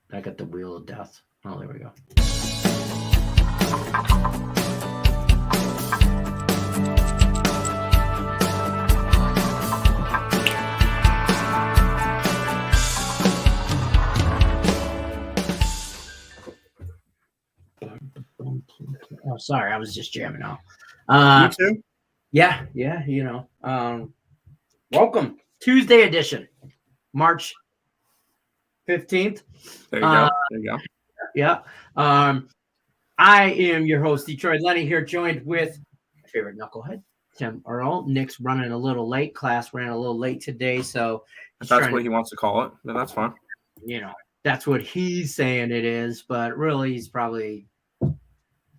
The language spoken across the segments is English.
I got the wheel of death. Oh, there we go. Oh, sorry, I was just jamming out. You too? Yeah, welcome. Tuesday edition, March 15th. There you go. There you go. Yeah. I am your host, Detroit Lenny, here, joined with my favorite knucklehead, Tim Earl. Nick's running a little late. Class ran a little late today, so if that's what he wants to call it, then that's fine. That's what he's saying it is, but really he's probably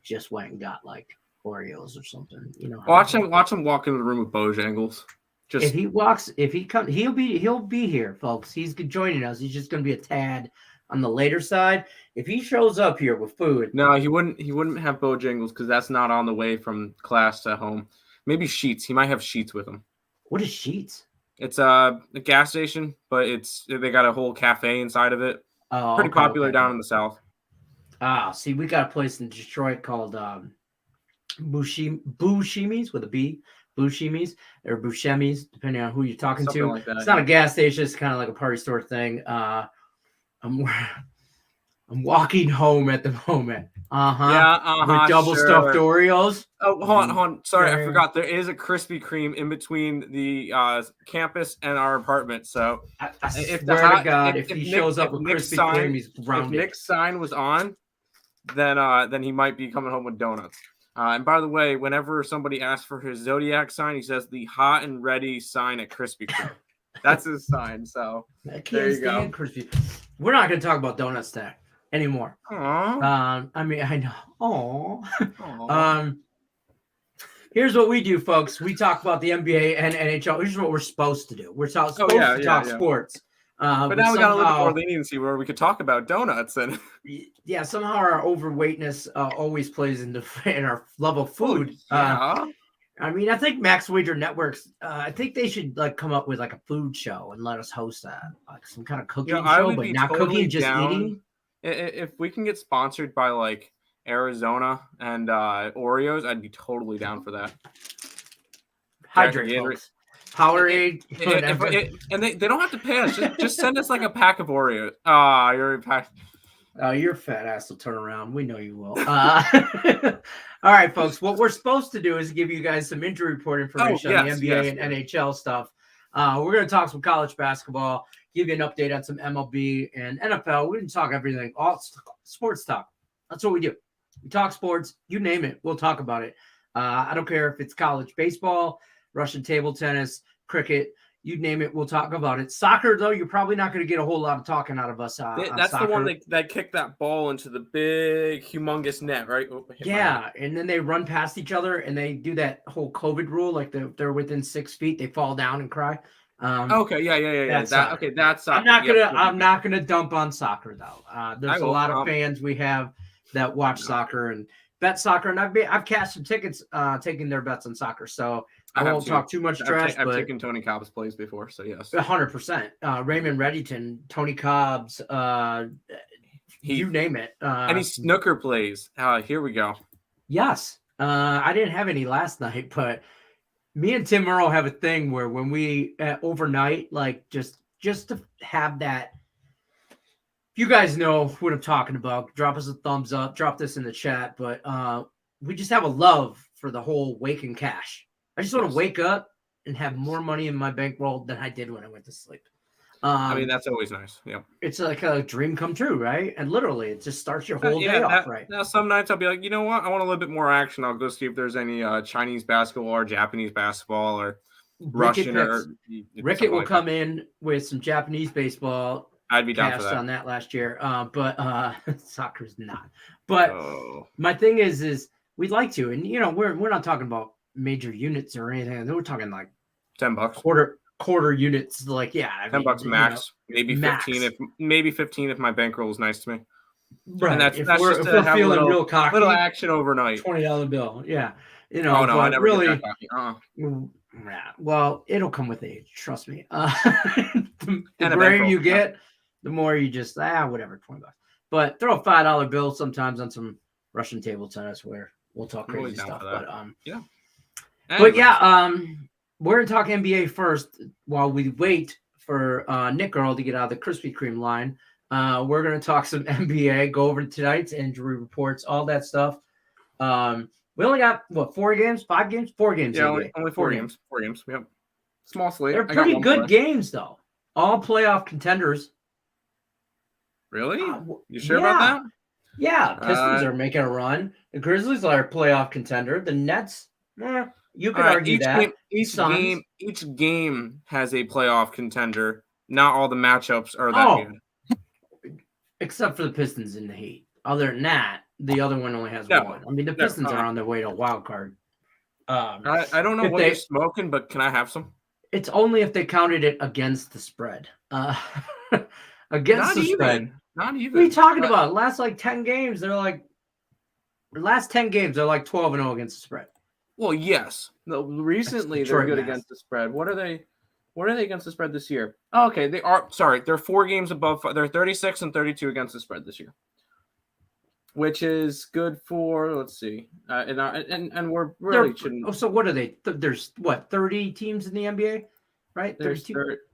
just went and got like Oreos or something. Watch him walk into the room with Bojangles. If he comes, he'll be here, folks. He's joining us. He's just going to be a tad on the later side. If he shows up here with food, no, he wouldn't have Bojangles because that's not on the way from class to home. Maybe Sheets. He might have Sheets with him. What is Sheets? It's a gas station, but they got a whole cafe inside of it. Oh, pretty popular down in the South. See, we got a place in Detroit called Buscemi's with a B. Buscemi's or Buscemi's, depending on who you're talking Something to. Like that, it's not a gas station. It's kind of like a party store thing. I'm walking home at the moment. With double stuffed Oreos. Oh, hold on. Sorry, I forgot. There is a Krispy Kreme in between the campus and our apartment. So if he shows up with Krispy Kreme, he's grounded. If Nick's sign was on, then he might be coming home with donuts. And by the way, whenever somebody asks for his Zodiac sign, he says the hot and ready sign at Krispy Kreme. That's his sign. So there you go. We're not going to talk about donuts today anymore. Aww. I know. Aww. Here's what we do, folks. We talk about the NBA and NHL. Here's what we're supposed to do. We're supposed to talk sports. But now we got a little bit more leniency where we could talk about donuts and somehow our overweightness always plays in our love of food. I think Max Wager Networks. I think they should come up with a food show and let us host that, some kind of cooking show, but not totally cooking, just eating. If we can get sponsored by Arizona and Oreos, I'd be totally down for that. Hydrate, folks. Powerade, and they don't have to pay us. Just send us a pack of Oreos. You're a pack. Your fat ass will turn around. We know you will. All right, folks. What we're supposed to do is give you guys some injury report information on the NBA and NHL stuff. We're going to talk some college basketball, give you an update on some MLB and NFL. We can talk everything, all sports talk. That's what we do. We talk sports. You name it, we'll talk about it. I don't care if it's college baseball, Russian table tennis, cricket, you name it, we'll talk about it. Soccer, though, you're probably not going to get a whole lot of talking out of us. That's the one that kicked that ball into the big, humongous net, right? And then they run past each other, and they do that whole COVID rule, they're within 6 feet, they fall down and cry. Yeah. That's soccer. I'm not gonna dump on soccer though. There's a lot of fans we have that watch soccer and bet soccer, and I've cashed some tickets taking their bets on soccer. So I won't talk too much trash. I've taken Tony Cobb's plays before, so yes, 100%. Raymond Reddington, Tony Cobb's, you name it. Any snooker plays? Here we go. Yes, I didn't have any last night, but me and Tim Earl have a thing where when we overnight, just to have that. You guys know what I'm talking about. Drop us a thumbs up. Drop this in the chat. But we just have a love for the whole wake and cash. I just want to wake up and have more money in my bankroll than I did when I went to sleep. That's always nice. Yeah, it's like a dream come true, right? And literally, it just starts your whole day off right. Now, some nights I'll be like, you know what? I want a little bit more action. I'll go see if there's any Chinese basketball or Japanese basketball or Russian. Rickett will come in with some Japanese baseball. I'd be down for that. On that last year, but soccer's not. But my thing is we'd like to, and we're not talking about major units or anything. We're talking like $10, quarter units. $10 max, maybe 15 max. 15 if my bankroll is nice to me. Right. And that's if just we're to have feeling real cocky, little action overnight. $20 bill, yeah. I never really. Get that cocky. Yeah, well, it'll come with age. Trust me. The grayer you get. the more you just whatever, $20. But throw a $5 bill sometimes on some Russian table tennis where we'll talk crazy stuff. But yeah. Anyways. But yeah, we're gonna talk NBA first while we wait for Nick Earl to get out of the Krispy Kreme line. We're gonna talk some NBA, go over tonight's injury reports, all that stuff. We only got 4 games, 5 games, 4 games. Yeah, only 4 games. 4 games. Yep. Small slate. They're pretty good games though. All playoff contenders. Really? You sure about that? Yeah, Pistons are making a run. The Grizzlies are a playoff contender. The Nets, you could argue that. Each game has a playoff contender. Not all the matchups are that good. Except for the Pistons and the Heat. Other than that, the other one only has one. I mean, the Pistons are on their way to a wild card. I don't know what you're smoking, but can I have some? It's only if they counted it against the spread. Against the spread. Not even. What are you talking about? Last 10 games, they're like 12-0 against the spread. Well, yes. No, recently they're good against the spread. What are they against the spread this year? Oh, okay, they are. Sorry, they're 4 games above. They're 36 and 32 against the spread this year, which is good for. Let's see, and we're really shouldn't. So what are they? There's 30 teams in the NBA, right? There's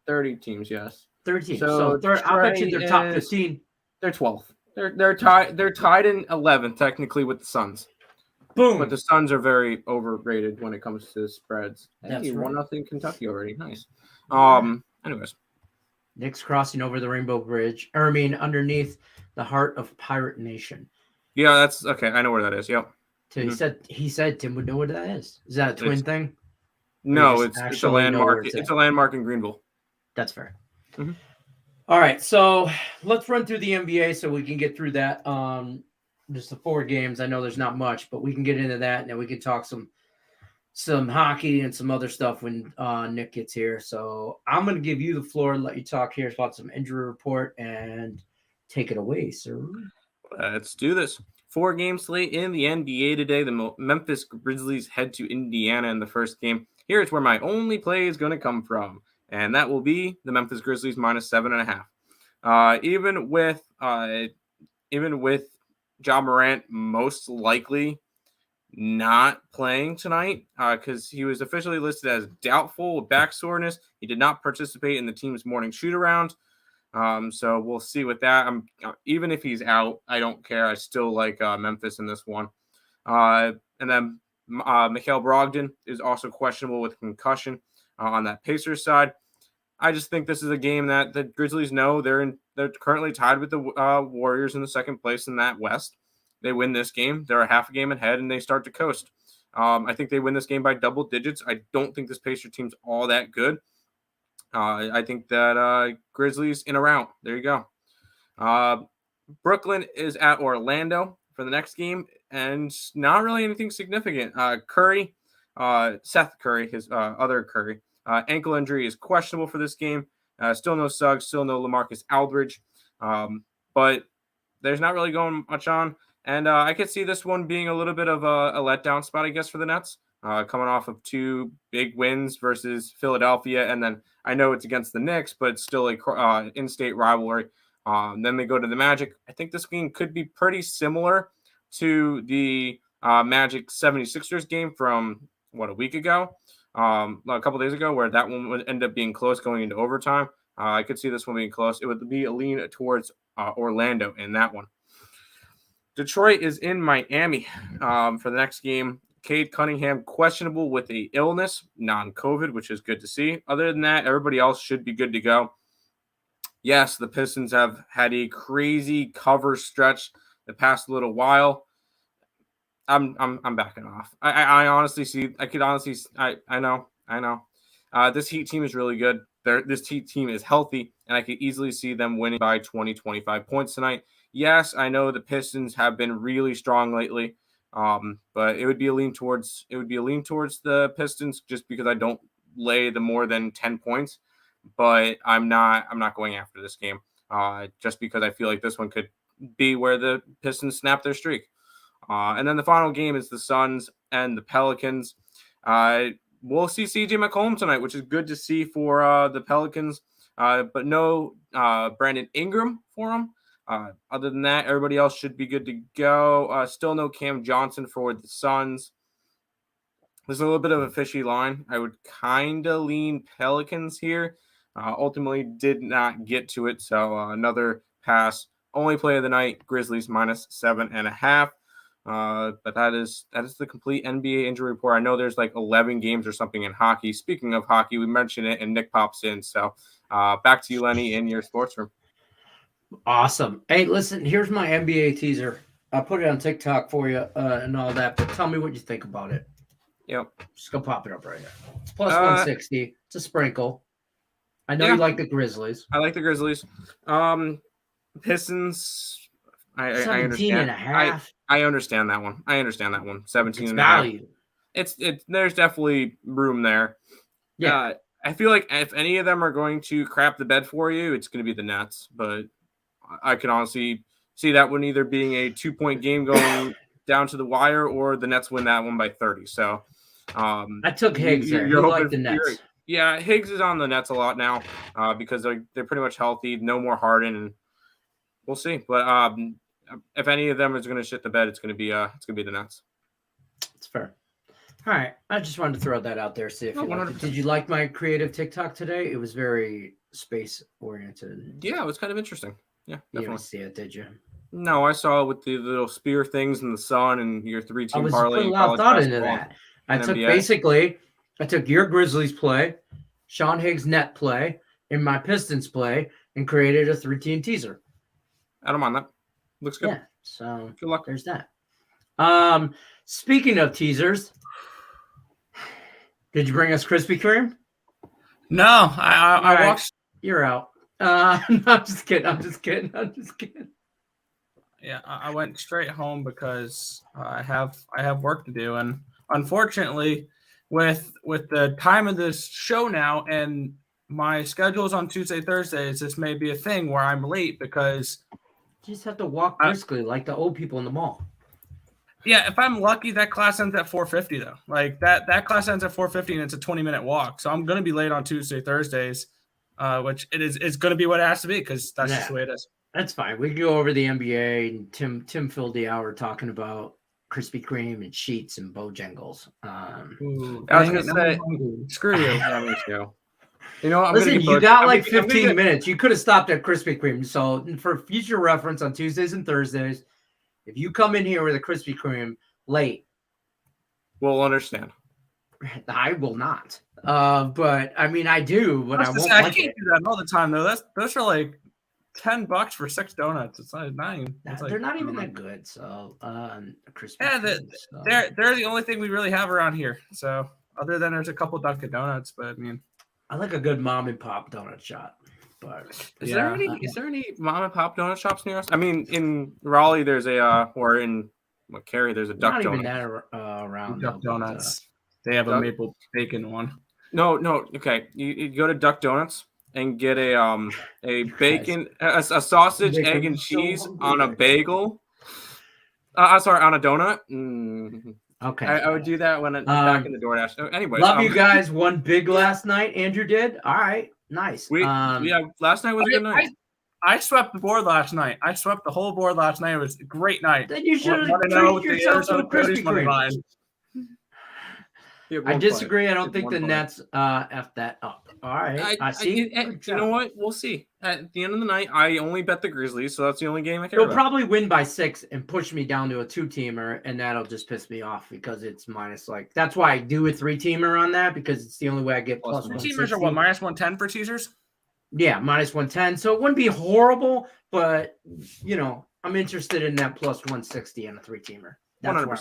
30 teams. Yes, 30 teams. So I bet you they're top 15. They're 12th. They're tied. They're tied in 11th technically with the Suns. Boom. But the Suns are very overrated when it comes to spreads. That's right. 1-0 Kentucky already. Nice. Anyways. Nick's crossing over the Rainbow Bridge. Underneath the heart of Pirate Nation. Yeah, that's okay. I know where that is. Yep. So he said Tim would know what that is. Is that a twin thing? No, it's a landmark. It's a landmark in Greenville. That's fair. Mm-hmm. All right, so let's run through the NBA so we can get through that. Just the 4 games. I know there's not much, but we can get into that, and then we can talk some hockey and some other stuff when Nick gets here. So I'm going to give you the floor and let you talk here about some injury report and take it away, sir. Let's do this. 4 game slate in the NBA today. The Memphis Grizzlies head to Indiana in the first game. Here's where my only play is going to come from, and that will be the Memphis Grizzlies minus 7.5. Even with Ja Morant most likely not playing tonight because he was officially listed as doubtful with back soreness. He did not participate in the team's morning shoot-around. So we'll see with that. Even if he's out, I don't care. I still like Memphis in this one. And then Mikhail Brogdon is also questionable with concussion on that Pacers side. I just think this is a game that the Grizzlies know they're currently tied with the Warriors in the second place in that West. They win this game, they're a half a game ahead, and they start to coast. I think they win this game by double digits. I don't think this Pacers team's all that good. I think that Grizzlies in a round. There you go. Brooklyn is at Orlando for the next game, and not really anything significant. Seth Curry, his other Curry, ankle injury is questionable for this game. Still no Suggs, still no LaMarcus Aldridge, but there's not really going much on. And I could see this one being a little bit of a letdown spot, I guess, for the Nets, coming off of 2 big wins versus Philadelphia. And then I know it's against the Knicks, but it's still a in-state rivalry. Then they go to the Magic. I think this game could be pretty similar to the Magic 76ers game from, a week ago, a couple days ago, where that one would end up being close going into overtime. I could see this one being close. It would be a lean towards Orlando in that one. Detroit is in Miami for the next game. Cade Cunningham questionable with a illness, non-COVID, which is good to see. Other than that, everybody else should be good to go. Yes, the Pistons have had a crazy cover stretch the past little while. I'm backing off. I honestly see. I know. This Heat team is really good. This Heat team is healthy, and I could easily see them winning by 20-25 points tonight. Yes, I know the Pistons have been really strong lately, but it would be a lean towards the Pistons just because I don't lay the more than 10 points. But I'm not going after this game just because I feel like this one could be where the Pistons snap their streak. And then the final game is the Suns and the Pelicans. We'll see CJ McCollum tonight, which is good to see for the Pelicans. but no Brandon Ingram for him. Other than that, everybody else should be good to go. Still no Cam Johnson for the Suns. There's a little bit of a fishy line. I would kind of lean Pelicans here. Ultimately did not get to it, so another pass. Only play of the night, Grizzlies -7.5. But that is the complete NBA injury report. I know there's like 11 games or something in hockey. Speaking of hockey, we mentioned it, and Nick pops in. So back to you, Lenny, in your sports room. Awesome. Hey, listen, here's my NBA teaser. I'll put it on TikTok for you and all that, but tell me what you think about it. Yep. Just go pop it up right here. It's plus 160. It's a sprinkle. I know you like the Grizzlies. I like the Grizzlies. Pistons. I understand. And a half. I understand that one. 17 it's and a half. Value. It's there's definitely room there. Yeah. I feel like if any of them are going to crap the bed for you, it's going to be the Nets. But I can honestly see that one either being a 2-point game going down to the wire, or the Nets win that one by 30. So I took Higgs there. You like the Nets. Yeah, Higgs is on the Nets a lot now because they're pretty much healthy. No more Harden, and we'll see. But if any of them is going to shit the bed, it's going to be the Nets. It's fair. All right, I just wanted to throw that out there. See if you liked it. Did you like my creative TikTok today? It was very space oriented. Yeah, it was kind of interesting. Yeah, definitely. You didn't see it, did you? No, I saw it with the little spear things in the sun and your 3-team parlay. I was putting a lot of thought into that. I took your Grizzlies play, Sean Higgs net play, and my Pistons play, and created a 3-team teaser. I don't mind that. Looks good. Yeah, so good luck. There's that. Speaking of teasers, did you bring us Krispy Kreme? No, I watched. You're out. I'm just kidding. Yeah, I went straight home because I have work to do, and unfortunately, with the time of this show now and my schedule's on Tuesday, Thursdays, this may be a thing where I'm late because you just have to walk briskly like the old people in the mall. Yeah, if I'm lucky, that class ends at 4:50 though. Like that class ends at 4:50 and it's a 20-minute walk, so I'm going to be late on Tuesday, Thursdays, which it's going to be what it has to be because that's just the way it is. That's fine. We can go over the NBA, and Tim filled the hour talking about Krispy Kreme and Sheets and Bojangles. I was going to say, screw you. You know, listen, you got like 15 minutes. You could have stopped at Krispy Kreme. So for future reference on Tuesdays and Thursdays, if you come in here with a Krispy Kreme late, we'll understand. I will not. But I mean, I do, but I won't. I can't do that all the time though. Those are like $10 for 6 donuts. It's not even. They're not even that good. So, Krispy Kreme, they're the only thing we really have around here. So, other than there's a couple Dunkin' Donuts, but I mean, I like a good mom and pop donut shop. But is there any mom and pop donut shops near us? I mean, in Raleigh, there's or in Cary, there's a Duck Donut. Not even that around Duck Donuts. They have a maple bacon one. No. Okay, you go to Duck Donuts and get a bacon, a sausage, egg, and cheese on a bagel. Sorry, on a donut. Okay, I would do that when I'm back in the DoorDash. Anyways, love you guys. Won big last night. Andrew did. All right, nice. Last night was a good night. I swept the board last night. I swept the whole board last night. It was a great night. Then you should have treated yourself to a Krispy Kreme. I disagree. I don't think the Nets F that up. All right. I see. You know what? We'll see. At the end of the night, I only bet the Grizzlies, so that's the only game I care about. They'll probably win by 6 and push me down to a 2-teamer, and that'll just piss me off because it's minus that's why I do a 3-teamer on that because it's the only way I get plus 160. Teamers are what, minus 110 for teasers? Yeah, minus 110. So it wouldn't be horrible, but you know, I'm interested in that plus 160 and a 3-teamer. That's 100%. Where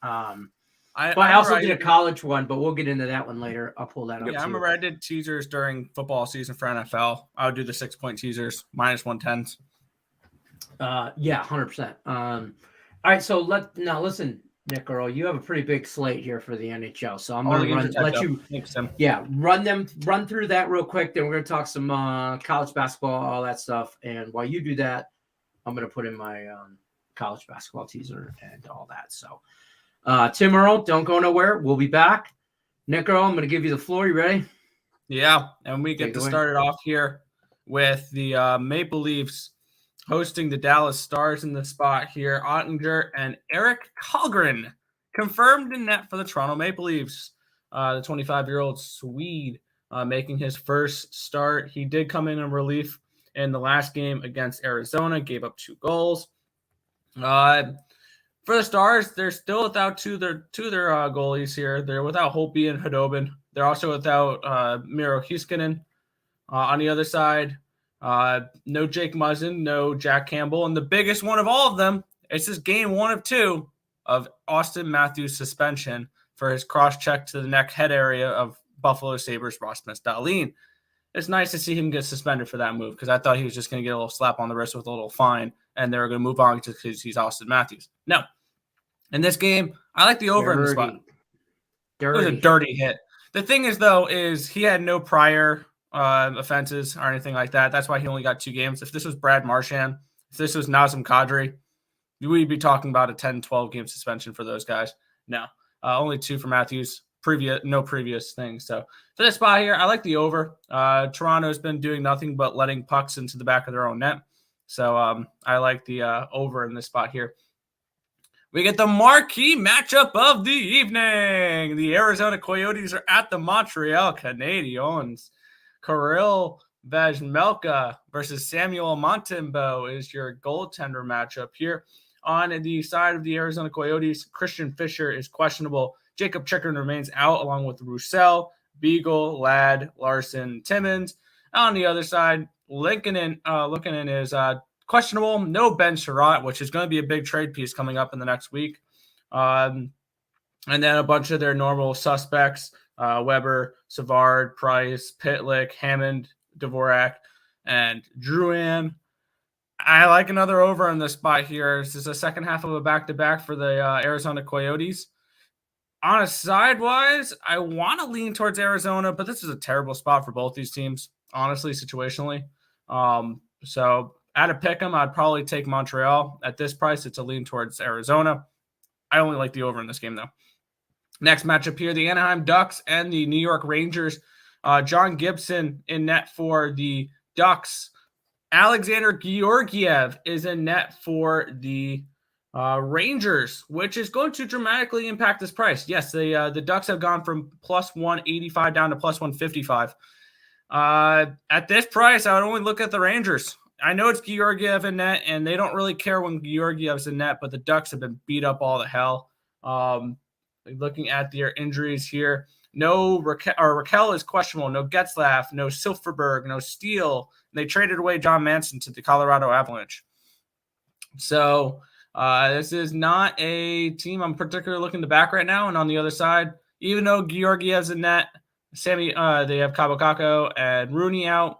I'm at. I also did a college one, but we'll get into that one later. I'll pull that up. Yeah, I remember I did teasers during football season for NFL. I would do the 6-point teasers, minus 110s. Yeah, 100%. All right, so listen, Nick Earl, you have a pretty big slate here for the NHL. So I'm going to run through that real quick. Then we're going to talk some college basketball, all that stuff. And while you do that, I'm going to put in my college basketball teaser and all that. So. Tim Earl, don't go nowhere. We'll be back. Nick Earl, I'm going to give you the floor. You ready? Yeah, and we get to start it off here with the Maple Leafs hosting the Dallas Stars in the spot here. Ottinger and Eric Kallgren confirmed in net for the Toronto Maple Leafs. The 25-year-old Swede making his first start. He did come in relief in the last game against Arizona, gave up 2 goals. For the Stars, they're still without two of their goalies here. They're without Holtby and Khudobin. They're also without Miro Heiskanen. On the other side, no Jake Muzzin, no Jack Campbell. And the biggest one of all of them, it's this game 1 of 2 of Austin Matthews' suspension for his cross-check to the neck head area of Buffalo Sabres Rasmus Dahlin. It's nice to see him get suspended for that move because I thought he was just going to get a little slap on the wrist with a little fine and they were going to move on just because he's Austin Matthews. No. In this game, I like the over in the spot. It was a dirty hit. The thing is, though, is he had no prior offenses or anything like that. That's why he only got 2 games. If this was Brad Marchand, if this was Nazem Kadri, we'd be talking about a 10, 12-game suspension for those guys. No. Only 2 for Matthews. No previous things. So for this spot here, I like the over. Toronto's been doing nothing but letting pucks into the back of their own net. So I like the over in this spot here. We get the marquee matchup of the evening. The Arizona Coyotes are at the Montreal Canadiens. Kirill Vejmelka versus Samuel Montembeault is your goaltender matchup here. On the side of the Arizona Coyotes, Christian Fischer is questionable. Jacob Chikrin remains out along with Roussel, Beagle, Ladd, Larson, Timmins. On the other side, Lincoln is questionable. No Ben Sherratt, which is going to be a big trade piece coming up in the next week. And then a bunch of their normal suspects, Weber, Savard, Price, Pitlick, Hammond, Dvorak, and Drouin. I like another over in this spot here. This is the second half of a back-to-back for the Arizona Coyotes. On a side-wise, I want to lean towards Arizona, but this is a terrible spot for both these teams, honestly, situationally. So at a pick 'em, I'd probably take Montreal. At this price, it's a lean towards Arizona. I only like the over in this game, though. Next matchup here, the Anaheim Ducks and the New York Rangers. John Gibson in net for the Ducks. Alexander Georgiev is in net for the Rangers, which is going to dramatically impact this price. Yes, the Ducks have gone from plus 185 down to plus 155. At this price, I would only look at the Rangers. I know it's Georgiev in net, and they don't really care when Georgiev's in net, but the Ducks have been beat up all the hell. Looking at their injuries here, no Raquel is questionable. No Getzlaff, no Silfverberg, no Steele. They traded away John Manson to the Colorado Avalanche. So this is not a team I'm particularly looking to back right now. And on the other side, even though Georgiev's in net, they have Cabo Caco and Rooney out.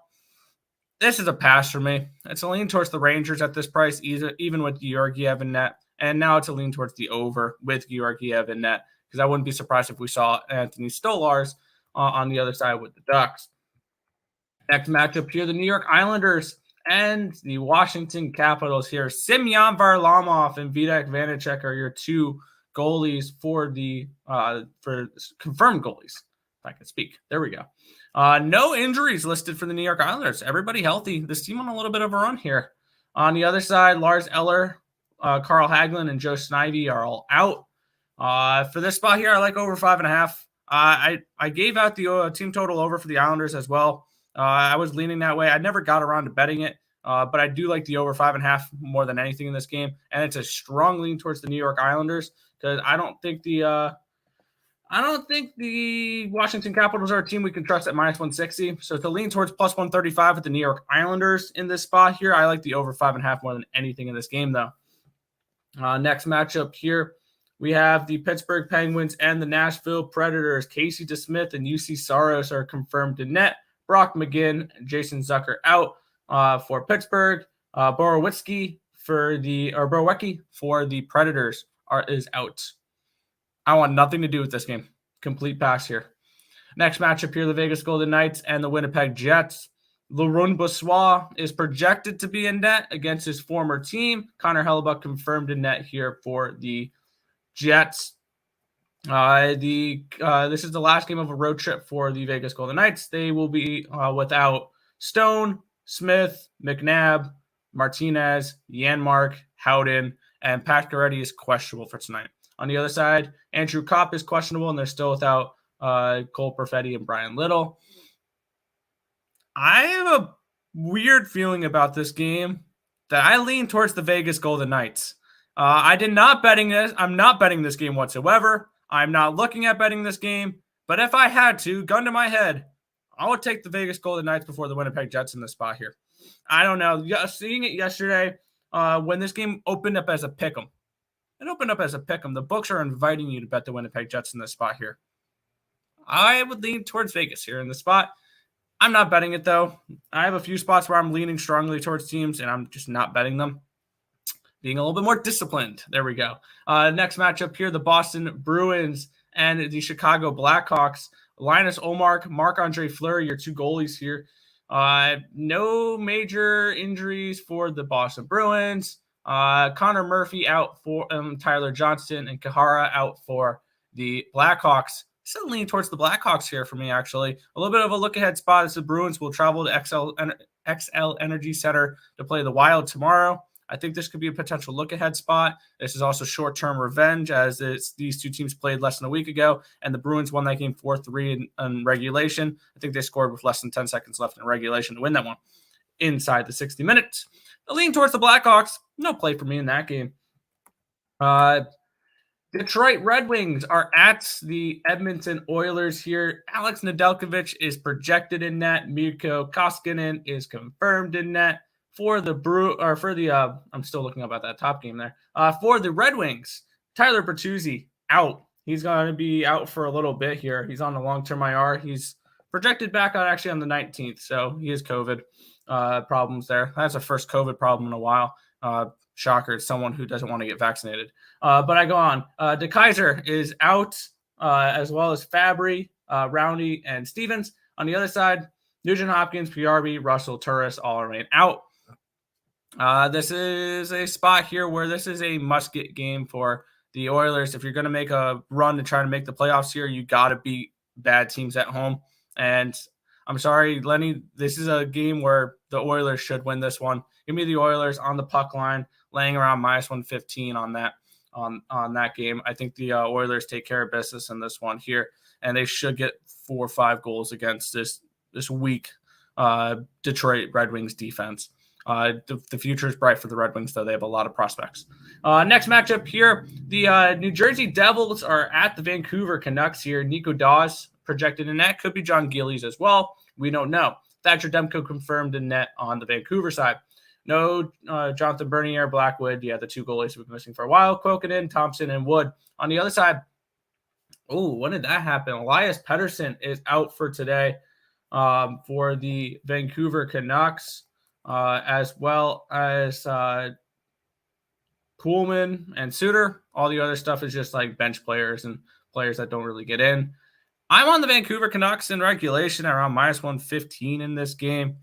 This is a pass for me. It's a lean towards the Rangers at this price, even with Georgiev in net. And now it's a lean towards the over with Georgiev in net, because I wouldn't be surprised if we saw Anthony Stolarz on the other side with the Ducks. Next matchup here, the New York Islanders and the Washington Capitals here. Semyon Varlamov and Vitek Vanacek are your 2 goalies for confirmed goalies, if I can speak. There we go. No injuries listed for the New York Islanders. Everybody healthy. This team on a little bit of a run here. On the other side, Lars Eller, Carl Hagelin, and Joe Snivy are all out. For this spot here, I like over 5.5. I gave out the team total over for the Islanders as well. I was leaning that way. I never got around to betting it, but I do like the over 5.5 more than anything in this game. And it's a strong lean towards the New York Islanders because I don't think the Washington Capitals are a team we can trust at minus 160. So to lean towards plus 135 with the New York Islanders in this spot here, I like the over 5.5 more than anything in this game, though. Next matchup here, we have the Pittsburgh Penguins and the Nashville Predators. Casey DeSmith and UC Saros are confirmed in net. Brock McGinn and Jason Zucker out for Pittsburgh. Borowicki for the Predators is out. I want nothing to do with this game. Complete pass here. Next matchup here, the Vegas Golden Knights and the Winnipeg Jets. Laurent Brossoit is projected to be in net against his former team. Connor Hellebuck confirmed in net here for the Jets. This is the last game of a road trip for the Vegas Golden Knights. They will be without Stone, Smith, McNabb, Martinez, Janmark, Howden, and Pat Goretti is questionable for tonight. On the other side, Andrew Kopp is questionable, and they're still without Cole Perfetti and Brian Little. I have a weird feeling about this game that I lean towards the Vegas Golden Knights. I did not betting this. I'm not betting this game whatsoever. I'm not looking at betting this game. But if I had to, gun to my head, I would take the Vegas Golden Knights before the Winnipeg Jets in this spot here. I don't know. Seeing it yesterday, when this game opened up as a pick'em, it opened up as a pick'em. The books are inviting you to bet the Winnipeg Jets in this spot here. I would lean towards Vegas here in the spot. I'm not betting it, though. I have a few spots where I'm leaning strongly towards teams, and I'm just not betting them. Being a little bit more disciplined. There we go. Next matchup here, the Boston Bruins and the Chicago Blackhawks. Linus Ullmark, Marc-Andre Fleury, your two goalies here. No major injuries for the Boston Bruins. Connor Murphy out for Tyler Johnston, and Kahara out for the Blackhawks. Still leaning towards the Blackhawks here for me, actually. A little bit of a look-ahead spot as the Bruins will travel to XL Energy Center to play the Wild tomorrow. I think this could be a potential look-ahead spot. This is also short-term revenge, as these two teams played less than a week ago, and the Bruins won that game 4-3 in regulation. I think they scored with less than 10 seconds left in regulation to win that one inside the 60 minutes. I lean towards the Blackhawks. No play for me in that game. Detroit Red Wings are at the Edmonton Oilers here. Alex Nedeljkovic is projected in net. Mikko Koskinen is confirmed in net for the I'm still looking up at that top game there. For the Red Wings, Tyler Bertuzzi out. He's going to be out for a little bit here. He's on a long-term IR. He's projected back on the 19th, so he has COVID problems there. That's the first COVID problem in a while. Shocker, it's someone who doesn't want to get vaccinated. But I go on. DeKaiser is out, as well as Fabry, Roundy, and Stevens. On the other side, Nugent Hopkins, PRB, Russell, Turris all remain out. This is a spot here where this is a must-get game for the Oilers. If you're going to make a run to try to make the playoffs here, you got to beat bad teams at home. And I'm sorry, Lenny, this is a game where the Oilers should win this one. Give me the Oilers on the puck line, laying around -115 on that game. I think the Oilers take care of business in this one here, and they should get 4 or 5 goals against this weak Detroit Red Wings defense. The future is bright for the Red Wings, though. They have a lot of prospects. Next matchup here, the New Jersey Devils are at the Vancouver Canucks here. Nico Dawes projected in net. Could be John Gillies as well. We don't know. Thatcher Demko confirmed in net on the Vancouver side. No Jonathan Bernier, Blackwood. Yeah, the two goalies we've been missing for a while. Kokanen, Thompson, and Wood. On the other side, when did that happen? Elias Pettersson is out for today for the Vancouver Canucks, as well as Kuhlman and Suter. All the other stuff is just like bench players and players that don't really get in. I'm on the Vancouver Canucks in regulation around -115 in this game.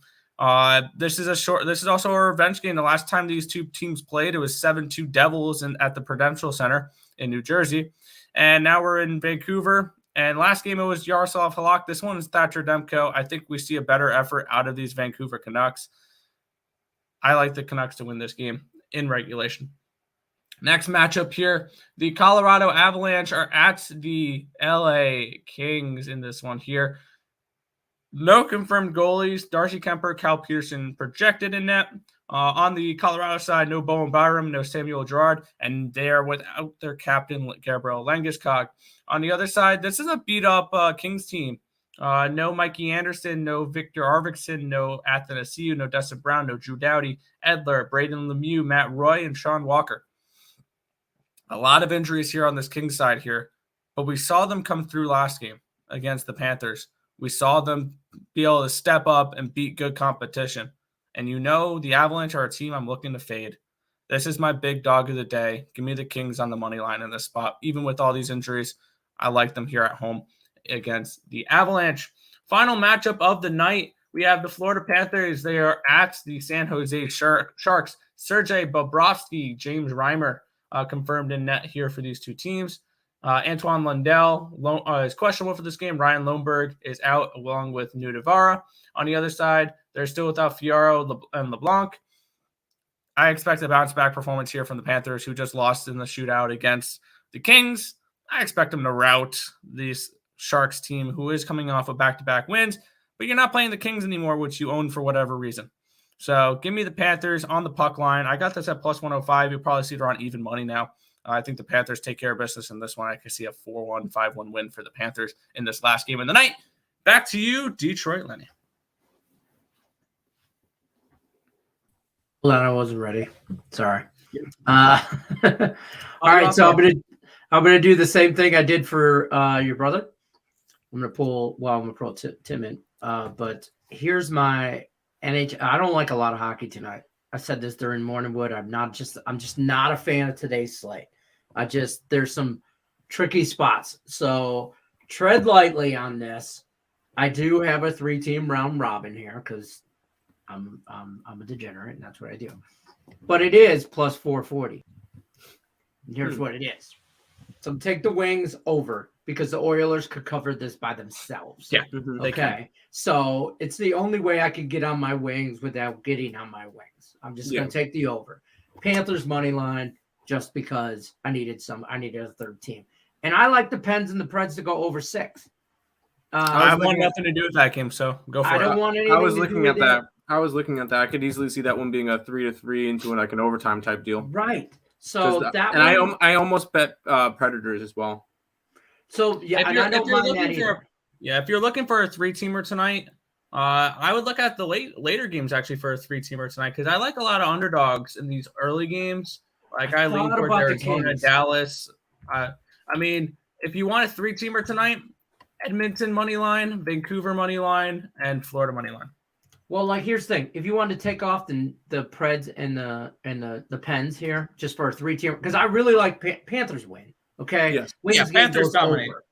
This is also a revenge game. The last time these two teams played, it was 7-2 Devils at the Prudential Center in New Jersey. And now we're in Vancouver. And last game, it was Yaroslav Halak. This one is Thatcher Demko. I think we see a better effort out of these Vancouver Canucks. I like the Canucks to win this game in regulation. Next matchup here, the Colorado Avalanche are at the LA Kings in this one here. No confirmed goalies. Darcy Kemper, Cal Peterson projected in net. On the Colorado side, no Bowen Byram, no Samuel Girard, and they are without their captain, Gabriel Landeskog. On the other side, this is a beat-up Kings team. No Mikey Anderson, no Victor Arvidsson, no Athanasiou, no Dustin Brown, no Drew Doughty, Edler, Braden Lemieux, Matt Roy, and Sean Walker. A lot of injuries here on this Kings side here, but we saw them come through last game against the Panthers. We saw them be able to step up and beat good competition. And the Avalanche are a team I'm looking to fade. This is my big dog of the day. Give me the Kings on the money line in this spot. Even with all these injuries, I like them here at home against the Avalanche. Final matchup of the night, we have the Florida Panthers. They are at the San Jose Sharks. Sergei Bobrovsky, James Reimer confirmed in net here for these two teams. Antoine Lundell is questionable for this game. Ryan Lomberg is out along with Nudavara. On the other side, they're still without Fiaro and LeBlanc. I expect a bounce-back performance here from the Panthers, who just lost in the shootout against the Kings. I expect them to rout this Sharks team, who is coming off of back-to-back wins, but you're not playing the Kings anymore, which you own for whatever reason. So give me the Panthers on the puck line. I got this at plus 105. You'll probably see it around even money now. I think the Panthers take care of business in this one. I could see a 4-1, 5-1 win for the Panthers in this last game of the night. Back to you, Detroit, Lenny. Well, I wasn't ready. Sorry. All right, so I'm gonna do the same thing I did for your brother. I'm gonna pull Tim in. But here's my NHL. I don't like a lot of hockey tonight. I said this during Morningwood. I'm just not a fan of today's slate. There's some tricky spots. So tread lightly on this. I do have a 3-team round robin here because I'm a degenerate and that's what I do. But it is plus 440. And here's what it is. So take the Wings over because the Oilers could cover this by themselves. Yeah. Okay. So it's the only way I could get on my Wings without getting on my Wings. I'm just going to take the over. Panthers money line just because I needed a third team. And I like the Pens and the Preds to go over 6. I want nothing to do with that game, so go for it. I don't want anything. I was looking at that. I could easily see that one being a 3-3 into like an overtime type deal. Right. So I almost bet Predators as well. So yeah, if you're looking for a 3-teamer tonight, I would look at the later games actually for a 3-teamer tonight because I like a lot of underdogs in these early games. Like I lean towards Arizona, Dallas. I mean, if you want a 3-teamer tonight, Edmonton money line, Vancouver money line, and Florida money line. Well, like here's the thing: if you want to take off the Preds and the Pens here, just for a 3-team, because I really like Panthers win. Okay, yes. Wings Panthers dominate. Over.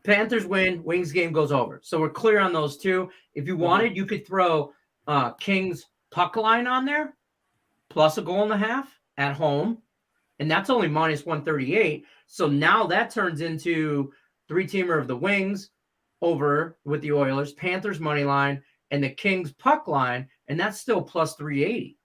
Panthers win, Wings game goes over. So we're clear on those two. If you wanted, you could throw Kings puck line on there, plus a goal and a half at home, and that's only minus 138. So now that turns into 3-teamer of the Wings over with the Oilers, Panthers money line, and the Kings puck line, and that's still plus 380.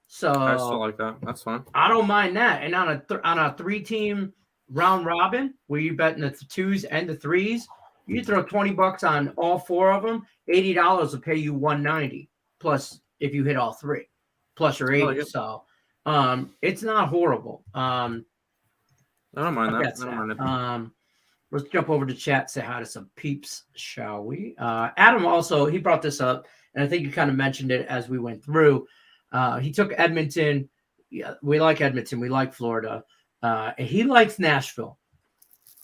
So I still like that. That's fine. I don't mind that. And on a 3-team round robin, where you betting the 2s and the 3s, you throw $20 on all 4 of them. $80 will pay you $190 plus if you hit all 3, plus your 80. So it's not horrible. I don't mind that. Let's jump over to chat, say hi to some peeps, shall we? Adam also, he brought this up, and I think you kind of mentioned it as we went through. He took Edmonton. Yeah, we like Edmonton. We like Florida. And he likes Nashville.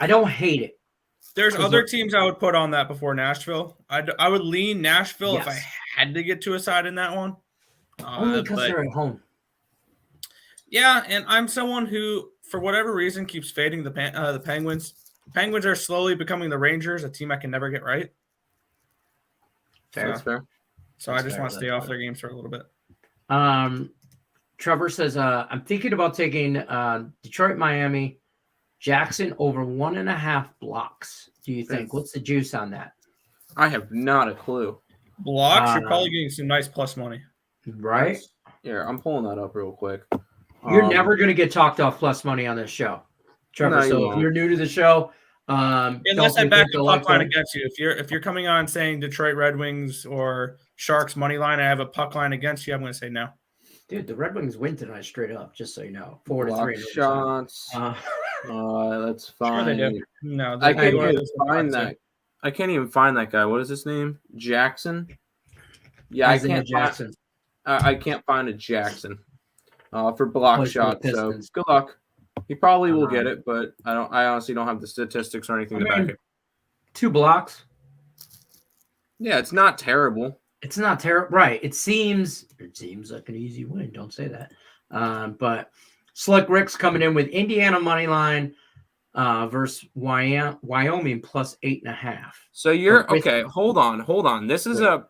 I don't hate it. There's other teams I would put on that before Nashville. I would lean Nashville if I had to get to a side in that one. Only because they're at home. Yeah, and I'm someone who, for whatever reason, keeps fading the Penguins. Penguins are slowly becoming the Rangers, a team I can never get right. That's fair. So I just want to stay off their games for a little bit. Trevor says, I'm thinking about taking Detroit, Miami, Jackson over 1.5 blocks. Do you think? What's the juice on that? I have not a clue. Blocks? You're probably getting some nice plus money. Right? Yeah, I'm pulling that up real quick. You're never going to get talked off plus money on this show, Trevor. No, so if you're new to the show, unless I back the puck line against you. If you're coming on saying Detroit Red Wings or Sharks money line, I have a puck line against you, I'm going to say no. Dude, the Red Wings win tonight straight up, just so you know. 4-3 shots. That's fine. Sure they do. No, I can't even find that. I can't even find that guy. What is his name? Jackson? Yeah, I can't. Jackson. I can't find a Jackson for block shots. So good luck. He probably will get it, but I honestly don't have the statistics or anything to back it. 2 blocks. Yeah, it's not terrible. It's not terrible, right? It seems like an easy win. Don't say that. But Slick Rick's coming in with Indiana money line versus Wyoming plus 8.5. So you're okay. Hold on. This is a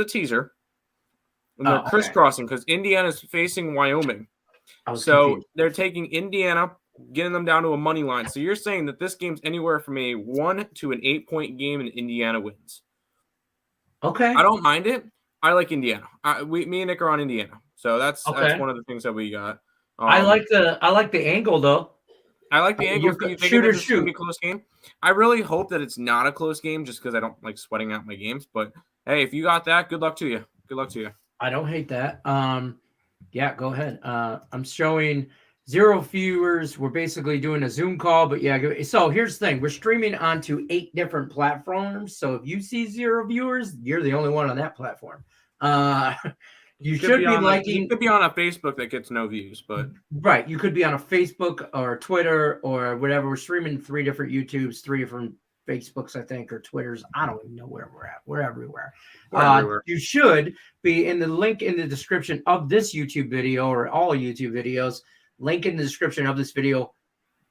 teaser. And they're crisscrossing because Indiana's facing Wyoming. So they're taking Indiana getting them down to a money line. So you're saying that this game's anywhere from a 1 to an 8-point game and Indiana wins. Okay. I don't mind it. I like Indiana. Me and Nick are on Indiana. So that's one of the things that we got. I like the angle though. I like the angle. You think this is going to be a close game? I really hope that it's not a close game just because I don't like sweating out my games. But hey, if you got that, good luck to you. Good luck to you. I don't hate that. Yeah, go ahead. I'm showing 0 viewers. We're basically doing a Zoom call, but yeah. So here's the thing: we're streaming onto 8 different platforms. So if you see 0 viewers, you're the only one on that platform. You should be liking. You could be on a Facebook that gets no views, but right. You could be on a Facebook or Twitter or whatever. We're streaming 3 different YouTubes, 3 different Facebooks, I think, or Twitters. I don't even know where we're at. We're everywhere. You should be in the link in the description of this YouTube video or all YouTube videos. Link in the description of this video.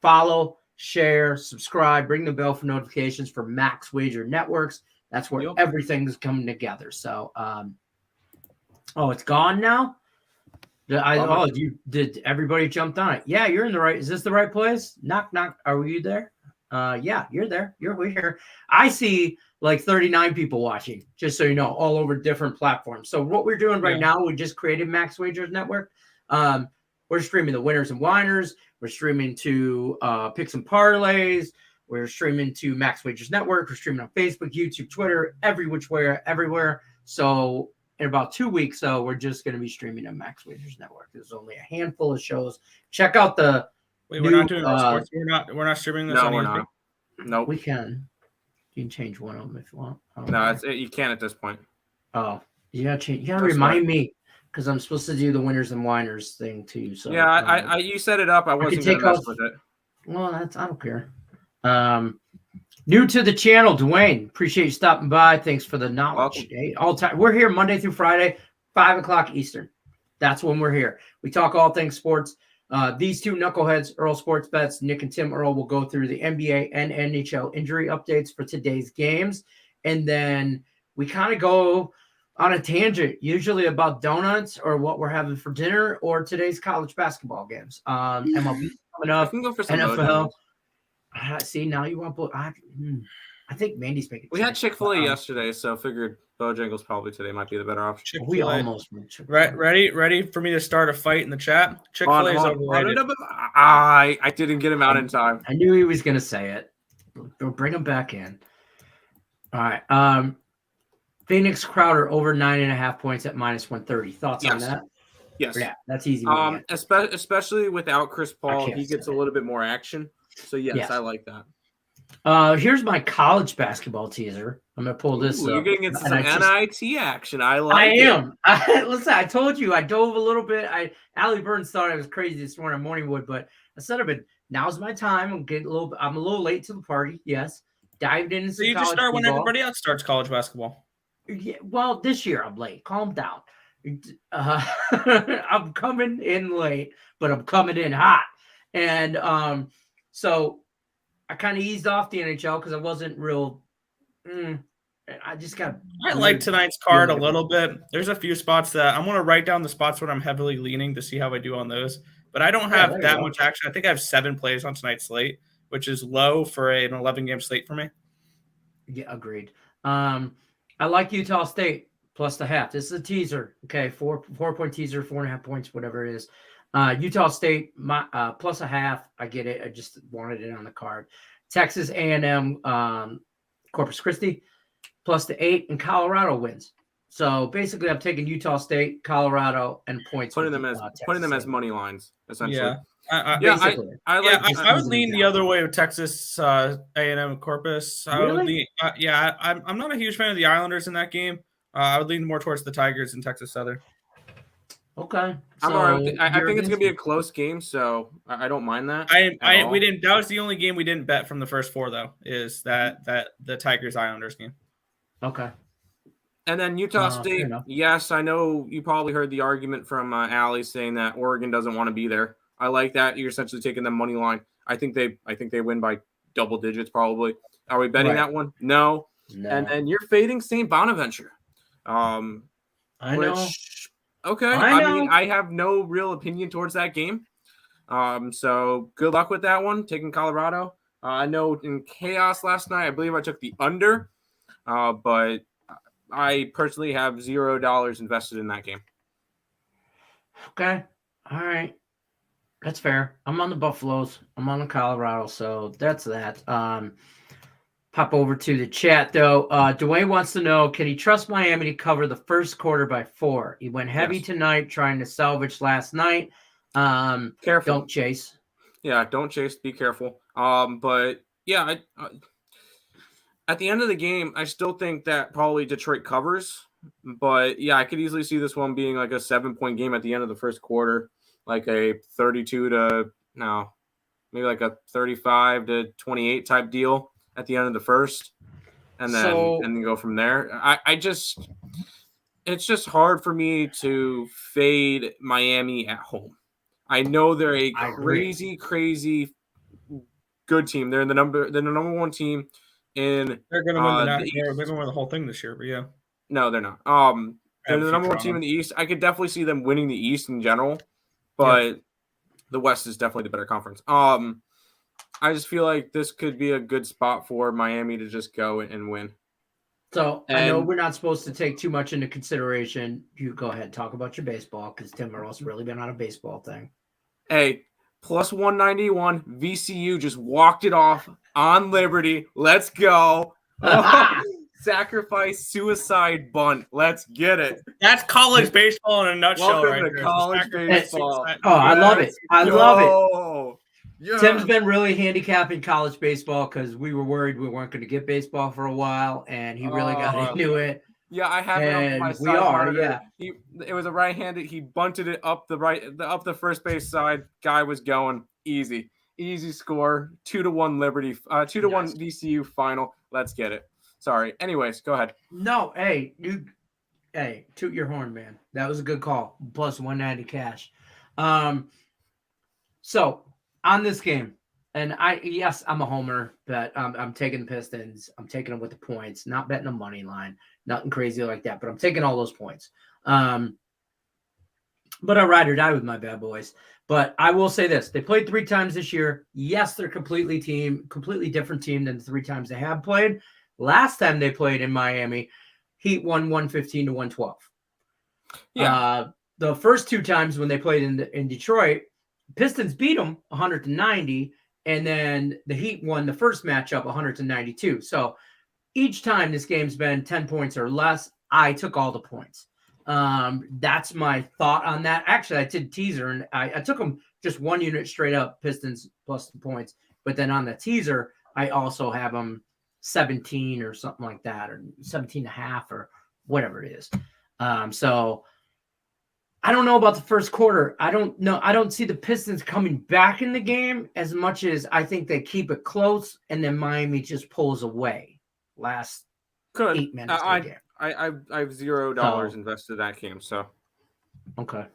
Follow, share, subscribe, ring the bell for notifications for Max Wager Networks. That's where everything's coming together. So, oh, it's gone now? Did everybody jumped on it? Yeah, you're in the right. Is this the right place? Knock, knock. Are you there? Yeah, you're there. We're here. I see like 39 people watching, just so you know, all over different platforms. So what we're doing right now, we just created Max Wagers Network. We're streaming the winners and whiners. We're streaming to picks and parlays. We're streaming to Max Wagers Network. We're streaming on Facebook, YouTube, Twitter, every which way, everywhere. So in about 2 weeks, we're just going to be streaming on Max Wagers Network. There's only a handful of shows. Check out the. Wait, we're not doing sports. We're not streaming this. No, we're not. No, we can. You can change one of them if you want. No, you can't at this point. Oh, you gotta change. You gotta remind me because I'm supposed to do the winners and whiners thing too. So yeah, you set it up. I wasn't gonna mess with it. Well, I don't care. New to the channel, Dwayne. Appreciate you stopping by. Thanks for the knowledge. Hey, all time. We're here Monday through Friday, 5:00 Eastern. That's when we're here. We talk all things sports. These 2 knuckleheads, Earl Sports Bets, Nick and Tim Earl, will go through the NBA and NHL injury updates for today's games. And then we kind of go on a tangent, usually about donuts or what we're having for dinner or today's college basketball games. MLB coming up, I can go for some NFL. See, now you want I think Mandy's making. We had Chick-fil-A yesterday, so figured Bojangles probably today might be the better option. We almost went Chick-fil-A. Ready for me to start a fight in the chat? Chick-fil-A is overrated. I didn't get him out in time. I knew he was going to say it. We'll bring him back in. All right. Phoenix Crowder over 9.5 points at -130. Thoughts on that? Yes. Yeah, that's easy. Especially without Chris Paul, he gets a little bit more action. So yes, I like that. Here's my college basketball teaser. I'm gonna pull this. You're getting into some NIT action. I am. Listen, I told you I dove a little bit. Allie Burns thought I was crazy this morning, Morningwood, but I said, "But now's my time. I'm a little late to the party." Yes, dived into. So you just start when everybody else starts college basketball. Yeah, well, this year I'm late. Calm down. I'm coming in late, but I'm coming in hot, and so I kind of eased off the NHL because I wasn't real. I just got. I like tonight's card a little bit. There's a few spots that I'm going to write down the spots where I'm heavily leaning to see how I do on those. But I don't have that much action. I think I have 7 plays on tonight's slate, which is low for an 11-game slate for me. Yeah, agreed. I like Utah State plus the half. This is a teaser. Okay, 4-point teaser, 4.5 points, whatever it is. Utah State plus a half. I get it. I just wanted it on the card. Texas A&M Corpus Christi plus the 8, and Colorado wins. So basically, I'm taking Utah State, Colorado, and points. Putting them as money lines, essentially. Yeah. I would lean the other way with Texas A&M Corpus. Really? I'm not a huge fan of the Islanders in that game. I would lean more towards the Tigers and Texas Southern. Okay, I think it's gonna be a close game, so I don't mind that. We didn't. That was the only game we didn't bet from the first 4, though. Is that the Tigers Islanders game? Okay. And then Utah State. Yes, I know you probably heard the argument from Allie saying that Oregon doesn't want to be there. I like that. You're essentially taking them money line. I think they win by double digits probably. Are we betting that one? No. And then you're fading St. Bonaventure. I know. Okay. I mean, I have no real opinion towards that game. So good luck with that one, taking Colorado. I know in chaos last night, I believe I took the under, but I personally have $0 invested in that game. Okay. All right. That's fair. I'm on the Buffaloes. I'm on the Colorado. So that's that. Pop over to the chat, though. Dwayne wants to know, can he trust Miami to cover the first quarter by 4? He went heavy tonight trying to salvage last night. Careful. Don't chase. Yeah, don't chase. Be careful. But, yeah, at the end of the game, I still think that probably Detroit covers. But, yeah, I could easily see this one being like a 7-point game at the end of the first quarter, like a 32 maybe like a 35-28 type deal at the end of the first, and then go from there. It's just hard for me to fade Miami at home. I know they're a crazy good team. They're the number 1 team in. They're going to win they're going to win the whole thing this year, but yeah. No, they're not. They're the number 1 team in the East. I could definitely see them winning the East in general, but the West is definitely the better conference. I just feel like this could be a good spot for Miami to just go and win. So I know we're not supposed to take too much into consideration. You go ahead and talk about your baseball because Tim Merle's really been on a baseball thing. Hey, plus 191. VCU just walked it off on Liberty. Let's go. Sacrifice, suicide, bunt. Let's get it. That's college baseball in a nutshell. Welcome to college baseball. I love it. I love it. Yeah. Tim's been really handicapping college baseball because we were worried we weren't going to get baseball for a while, and he really got into it. Yeah, I have it on my side. We are, It was a right-handed. He bunted it up the first base side. Guy was going easy score. 2-1 Liberty. 2-1 VCU final. Let's get it. Sorry. Anyways, go ahead. No, hey, toot your horn, man. That was a good call. Plus 190 cash. So on this game, and I'm a homer, but I'm taking the Pistons. I'm taking them with the points, not betting a money line, nothing crazy like that, but I'm taking all those points. But I ride or die with my bad boys. But I will say this. They played 3 times this year. Yes, they're completely different team than the 3 times they have played. Last time they played in Miami, Heat won 115-112. Yeah. The first 2 times when they played in Detroit, Pistons beat them 100-90, and then the Heat won the first matchup 100-92. So each time this game's been 10 points or less, I took all the points. That's my thought on that. Actually, I did teaser, and I took them just 1 unit straight up, Pistons plus the points. But then on the teaser, I also have them 17 or something like that, or 17.5 or whatever it is. So I don't know about the first quarter. I don't know. I don't see the Pistons coming back in the game as much as I think they keep it close and then Miami just pulls away last 8 minutes of the game. I have $0 invested in that game. So okay.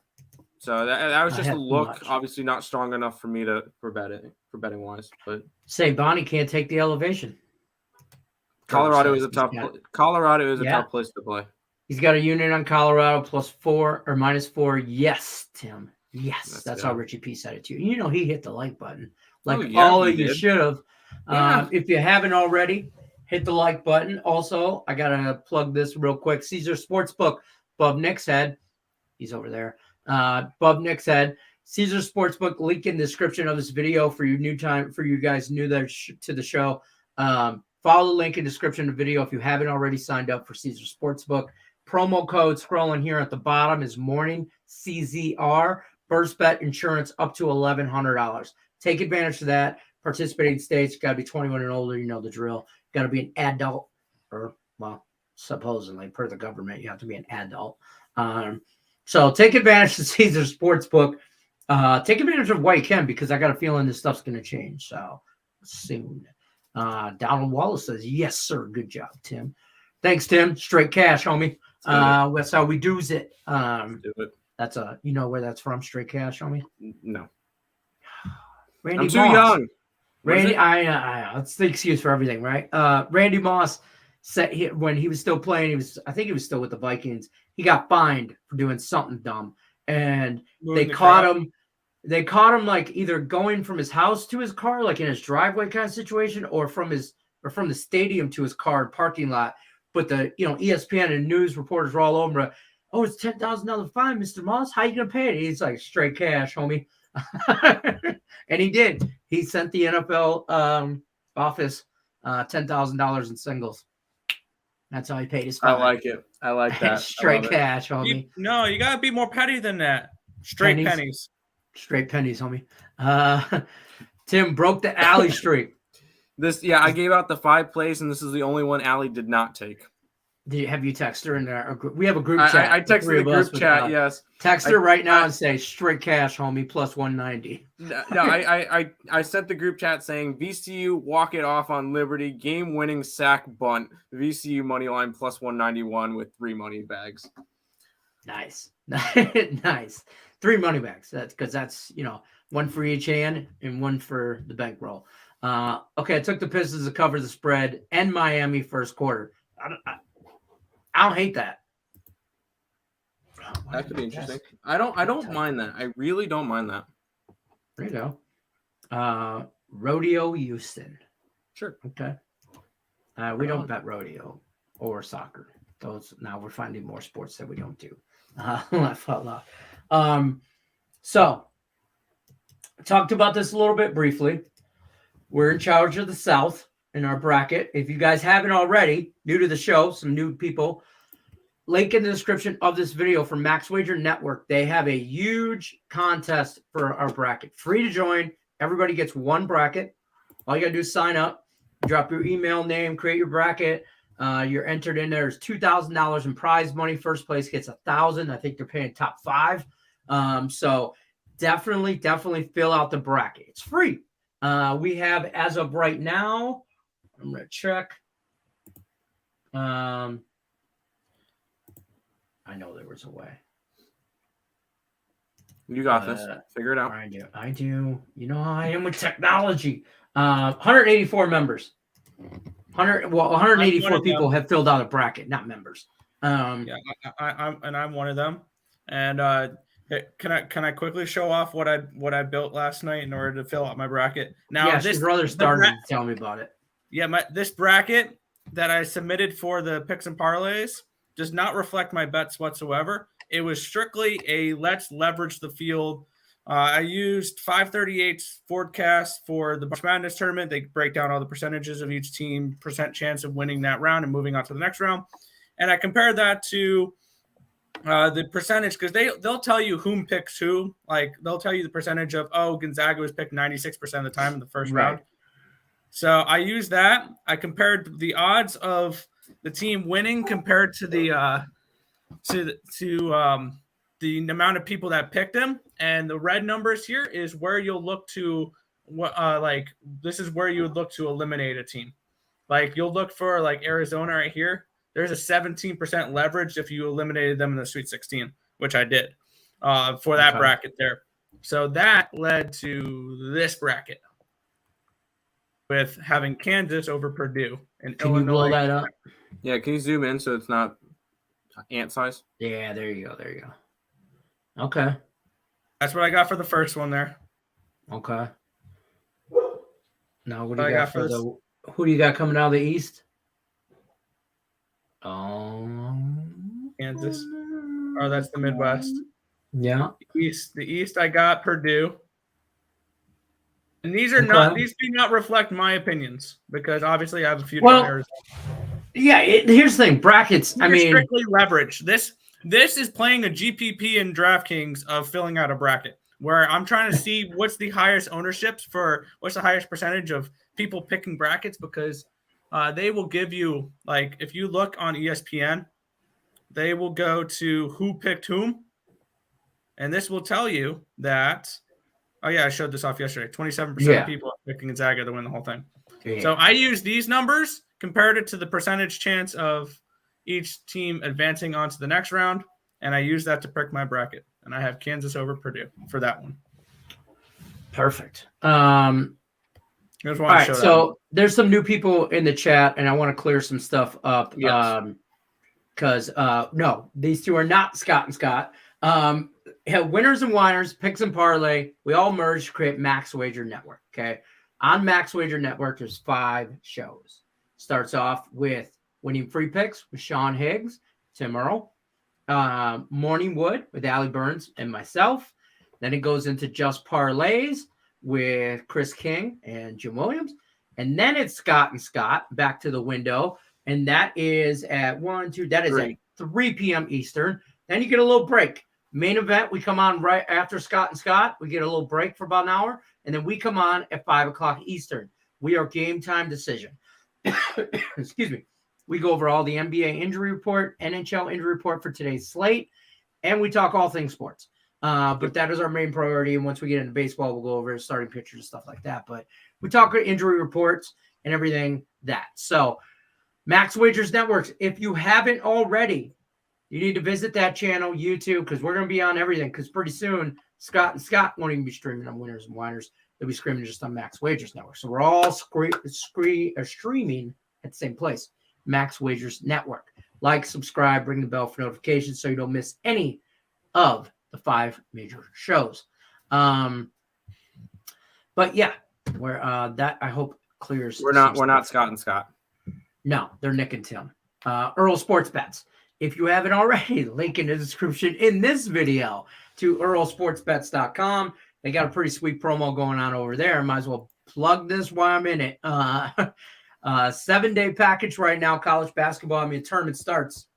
So that was just a look. Obviously not strong enough for me for betting wise. But say Bonnie can't take the elevation. Colorado is a tough place to play. He's got a unit on Colorado +4 or -4. Yes, Tim. Yes, that's how Richie P said it to you. You know, he hit the like button. All of you should have. If you haven't already, hit the like button. Also, I got to plug this real quick. Caesar Sportsbook, Bub Nick's head. He's over there. Bub Nick's head. Caesar Sportsbook, link in the description of this video for you guys new there to the show. Follow the link in the description of the video if you haven't already signed up for Caesar Sportsbook. Promo code scrolling here at the bottom is morning CZR. First bet insurance up to $1,100. Take advantage of that. Participating states, got to be 21 and older. You know the drill. Got to be an adult, or well, supposedly per the government, you have to be an adult. So take advantage of Caesar Sportsbook. Take advantage of what you can, because I got a feeling this stuff's going to change. So soon. Donald Wallace says, yes, sir. Good job, Tim. Thanks, Tim. Straight cash, homie. That's how we do's it. Do it. That's you know where that's from, straight cash, homie? No. Randy I'm too Moss. young. Randy, that's the excuse for everything, right? Randy Moss said when he was still playing, I think he was still with the Vikings. He got fined for doing something dumb, and they caught him. they caught him like either going from his house to his car, like in his driveway kind of situation, or from the stadium to his car parking lot. But the ESPN and news reporters were all over. Oh, it's $10,000 fine, Mr. Moss. How you gonna pay it? He's like, straight cash, homie. And he did. He sent the NFL office $10,000 in singles. That's how he paid his fine. I like it. I like that. Straight cash, homie. You gotta be more petty than that. Straight pennies. Straight pennies, homie. Tim broke the alley streak. I gave out the 5 plays, and this is the only one Allie did not take. Have you texted her in our group? We have a group chat. I texted the group chat, yes. Text her right now and say, straight cash, homie, plus 190. No, I sent the group chat saying, VCU walk it off on Liberty, game-winning sack bunt, VCU money line plus 191 with 3 money bags. Nice. Nice. 3 money bags. That's because that's, one for each hand and one for the bankroll. Okay, I took the Pistons to cover the spread and Miami first quarter. I don't hate that. That could be interesting. I don't mind that. I really don't mind that. There you go. Rodeo Houston. Sure. Okay. We don't bet rodeo or soccer. Those now we're finding more sports that we don't do. So I talked about this a little bit briefly. We're in charge of the South in our bracket. If you guys haven't already, new to the show, some new people, link in the description of this video from Max Wager Network. They have a huge contest for our bracket. Free to join. Everybody gets one bracket. All you got to do is sign up, drop your email name, create your bracket. You're entered in there. There's $2,000 in prize money. First place gets $1,000. I think they're paying top 5. So definitely fill out the bracket. It's free. We have, as of right now, I'm going to check. I know there was a way. You got this. Figure it out. I do. You know how I am with technology. 184 members. 184 people have filled out a bracket, not members. I'm one of them. And can I quickly show off what I built last night in order to fill out my bracket? Now, this brother started to tell me about it. Yeah, this bracket that I submitted for the picks and parlays does not reflect my bets whatsoever. It was strictly a let's leverage the field. I used 538 forecast for the March Madness tournament. They break down all the percentages of each team, percent chance of winning that round and moving on to the next round. And I compared that to the percentage, because they'll tell you whom picks who. Like, they'll tell you the percentage of, Gonzaga was picked 96% of the time in the first round. So I used that. I compared the odds of the team winning compared to the amount of people that picked him, and the red numbers here is where you'll look to this is where you would look to eliminate a team. Like, you'll look for like Arizona right here. There's a 17% leverage if you eliminated them in the Sweet 16, which I did for that bracket there. So that led to this bracket with having Kansas over Purdue and Can Illinois. you blow that up? Yeah, can you zoom in so it's not ant size? Yeah, there you go. Okay. That's what I got for the first one there. Okay. Now, what do you got for the? Who do you got coming out of the East? Kansas. Oh, that's the Midwest. Yeah. The East, I got Purdue. And these do not reflect my opinions, because obviously I have a few players. Yeah, here's the thing. Brackets, strictly leverage. This is playing a GPP in DraftKings of filling out a bracket, where I'm trying to see what's the highest ownerships for what's the highest percentage of people picking brackets, because they will give you, like, if you look on ESPN, they will go to who picked whom, and this will tell you that. Oh yeah, I showed this off yesterday. 27% of people are picking Gonzaga to win the whole thing. Yeah. So I used these numbers, compared it to the percentage chance of each team advancing on to the next round, and I used that to pick my bracket. And I have Kansas over Purdue for that one. Perfect. All right, so there's some new people in the chat, and I want to clear some stuff up. Yes. Because no, these two are not Scott and Scott. winners and whiners, picks and parlay, we all merge to create Max Wager Network. Okay. On Max Wager Network, there's 5 shows. Starts off with Winning Free Picks with Sean Higgs, Tim Earl, Morning Wood with Allie Burns and myself. Then it goes into Just Parlays with Chris King and Jim Williams. And then it's Scott and Scott back to the window. And that is at 3 p.m. Eastern. Then you get a little break. Main event, we come on right after Scott and Scott. We get a little break for about an hour. And then we come on at 5 o'clock Eastern. We are Game Time Decision. Excuse me. We go over all the NBA injury report, NHL injury report for today's slate, and we talk all things sports. But that is our main priority. And once we get into baseball, we'll go over starting pitchers and stuff like that. But we talk injury reports and everything that. So Max Wagers Networks, if you haven't already, you need to visit that channel, YouTube, because we're going to be on everything. Because pretty soon, Scott and Scott won't even be streaming on Winners and Whiners. They'll be streaming just on Max Wagers Network. So we're all streaming at the same place, Max Wagers Network. Like, subscribe, ring the bell for notifications so you don't miss any of the 5 major shows. But yeah, where that I hope clears. We're not Scott and Scott. No, they're Nick and Tim. Earl Sports Bets. If you haven't already, link in the description in this video to earlsportsbets.com. They got a pretty sweet promo going on over there. Might as well plug this while I'm in it. 7-day package right now, college basketball. I mean, tournament starts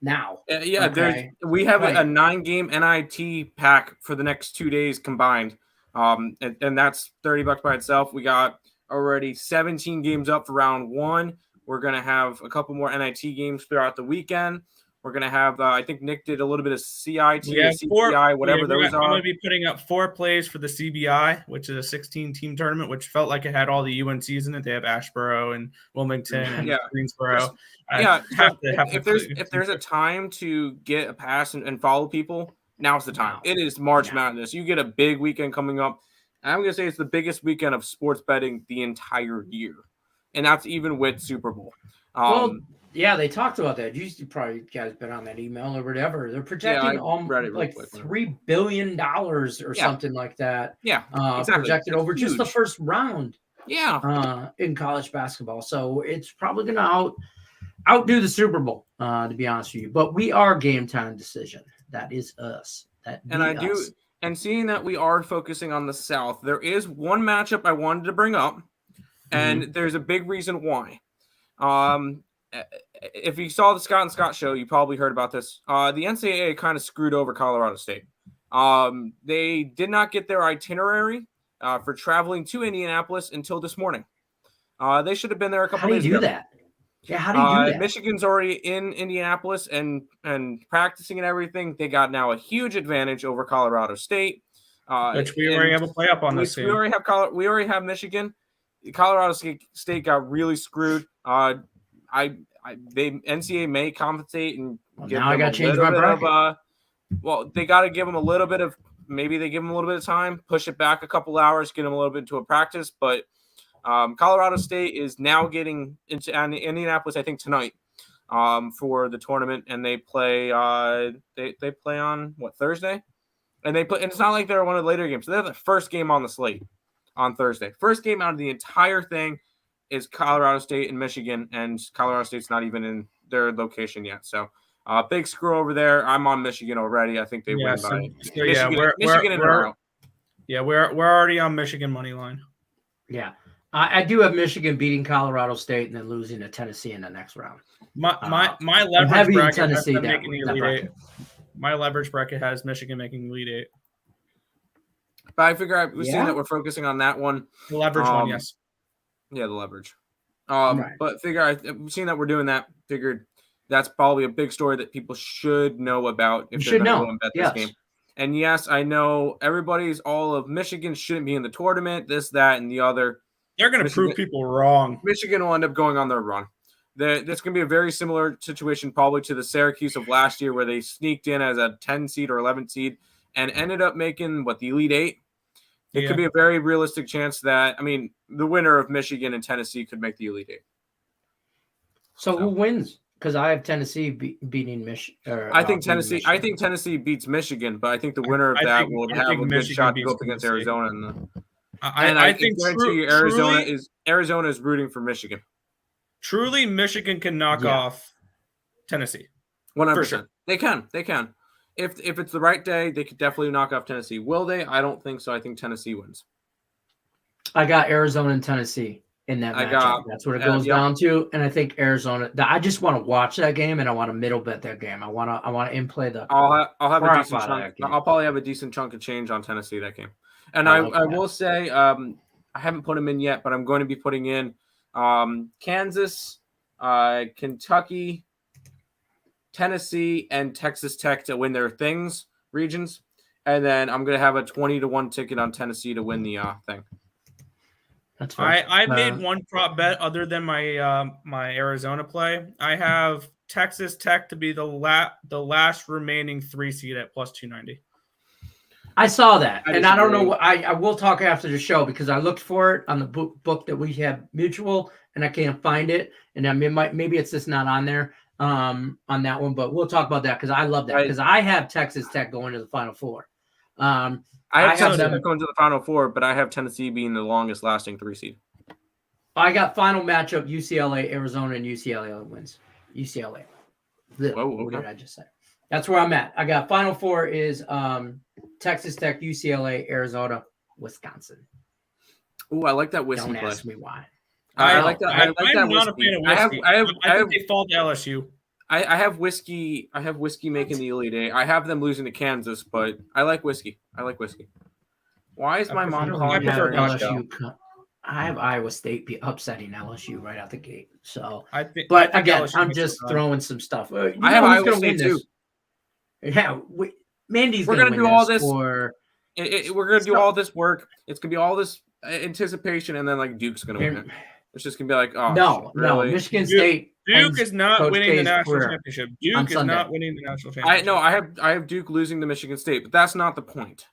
now. Yeah, okay. We have a 9-game NIT pack for the next 2 days combined. And that's $30 by itself. We got already 17 games up for round 1. We're going to have a couple more NIT games throughout the weekend. We're going to have, I think Nick did a little bit of CIT, CPI, whatever those are. I'm going to be putting up 4 plays for the CBI, which is a 16-team tournament, which felt like it had all the UNCs in it. They have Ashboro and Wilmington and Greensboro. If there's a time to get a pass and follow people, now's the time. It is March Madness. You get a big weekend coming up. And I'm going to say it's the biggest weekend of sports betting the entire year. And that's even with Super Bowl. Yeah, they talked about that. You probably guys been on that email or whatever. They're projecting like $3 billion or something like that. Yeah, exactly. Projected over just the first round. Yeah, in college basketball. So it's probably going to outdo the Super Bowl, to be honest with you. But we are Game Time Decision. That is us. And seeing that we are focusing on the South, there is one matchup I wanted to bring up, and there's a big reason why. If you saw the Scott and Scott show, you probably heard about this. The NCAA kind of screwed over Colorado State. They did not get their itinerary for traveling to Indianapolis until this morning. They should have been there a couple days ago. How do you do that? Yeah, how do you do that? Michigan's already in Indianapolis and practicing and everything. They got now a huge advantage over Colorado State. Which we already have a play up on this team. We already have Michigan. Colorado State got really screwed. NCAA may compensate and give now I got to change my bracket. They got to give them a little bit of time, push it back a couple hours, get them a little bit into a practice. But Colorado State is now getting into Indianapolis, I think tonight, for the tournament, and they play. They play on Thursday, and and it's not like they're one of the later games. So they're the first game on the slate on Thursday. First game out of the entire thing is Colorado State and Michigan, and Colorado State's not even in their location yet. So big screw over there. I'm on Michigan already. I think they win by we're already on Michigan money line. Yeah. I do have Michigan beating Colorado State and then losing to Tennessee in the next round. My leverage bracket has them making the Elite Eight. My leverage bracket has Michigan making Elite Eight. But I figure we've seen that we're focusing on that one. The leverage one, yes. Yeah, the leverage. But I've seen that we're doing that. Figured that's probably a big story that people should know about if they're going to go and bet this game. And yes, I know everybody's all of Michigan shouldn't be in the tournament, this, that, and the other. They're going to prove people wrong. Michigan will end up going on their run. That's going to be a very similar situation probably to the Syracuse of last year where they sneaked in as a 10 seed or 11 seed and ended up making, the Elite Eight. It could be a very realistic chance that, the winner of Michigan and Tennessee could make the Elite Eight. So who wins because I have Tennessee beating Michigan. I think Tennessee. I think Tennessee beats Michigan, but I think the winner of that will have a good shot to go up against Arizona. I think Arizona is rooting for Michigan. Truly, Michigan can knock off Tennessee. 100%. Sure. They can. If it's the right day, they could definitely knock off Tennessee. Will they? I don't think so. I think Tennessee wins. I got Arizona and Tennessee in that matchup. That's what it goes down to. And I think Arizona. I just want to watch that game, and I want to middle bet that game. I want to in play the. I'll have a decent chunk. I'll probably have a decent chunk of change on Tennessee that game. And I will say, I haven't put them in yet, but I'm going to be putting in Kansas, Kentucky, Tennessee, and Texas Tech to win their regions. And then I'm going to have a 20-1 ticket on Tennessee to win the thing. That's fine. I made one prop bet other than my my Arizona play. I have Texas Tech to be the last remaining 3 seed at plus 290. I saw that, and I don't know. I will talk after the show because I looked for it on the book that we have mutual, and I can't find it. And I mean, maybe it's just not on there on that one, but we'll talk about that because I love that because I have Texas Tech going to the Final Four. I have Texas Tech going to the Final Four, but I have Tennessee being the longest lasting 3 seed. I got final matchup UCLA, Arizona, and UCLA wins. UCLA. What did I just say? That's where I'm at. I got Final Four is Texas Tech, UCLA, Arizona, Wisconsin. Oh, I like that whiskey. Don't ask me why. I like that. I like I'm that not a fan of whiskey. I think they fall to LSU. I have whiskey. I have whiskey making the Elite Eight. I have them losing to Kansas, but I like whiskey. Why is my mom calling me for LSU? I have Iowa State be upsetting LSU right out the gate. So, but again, I'm just throwing some stuff. I have Iowa State too. Yeah, Mandy's. We're gonna do all this. We're gonna do all this work. It's gonna be all this anticipation, and then like Duke's gonna win it. It's just gonna be like, oh no, Michigan State. Duke is not winning the national championship. Duke is not winning the national championship. I have Duke losing to Michigan State, but that's not the point.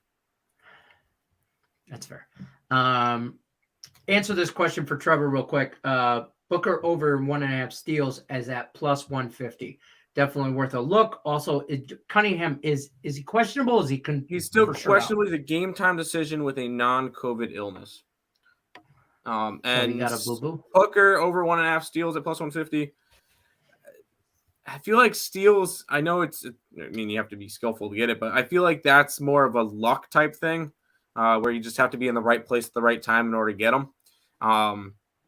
That's fair. Answer this question for Trevor real quick. Booker over 1.5 steals as at plus 150. Definitely worth a look. Also, Cunningham is he questionable? He's still questionable? It's a game time decision with a non-COVID illness. And you got a boo-boo? Booker over 1.5 steals at plus 150. I feel like steals. I know you have to be skillful to get it, but I feel like that's more of a luck type thing, where you just have to be in the right place at the right time in order to get them.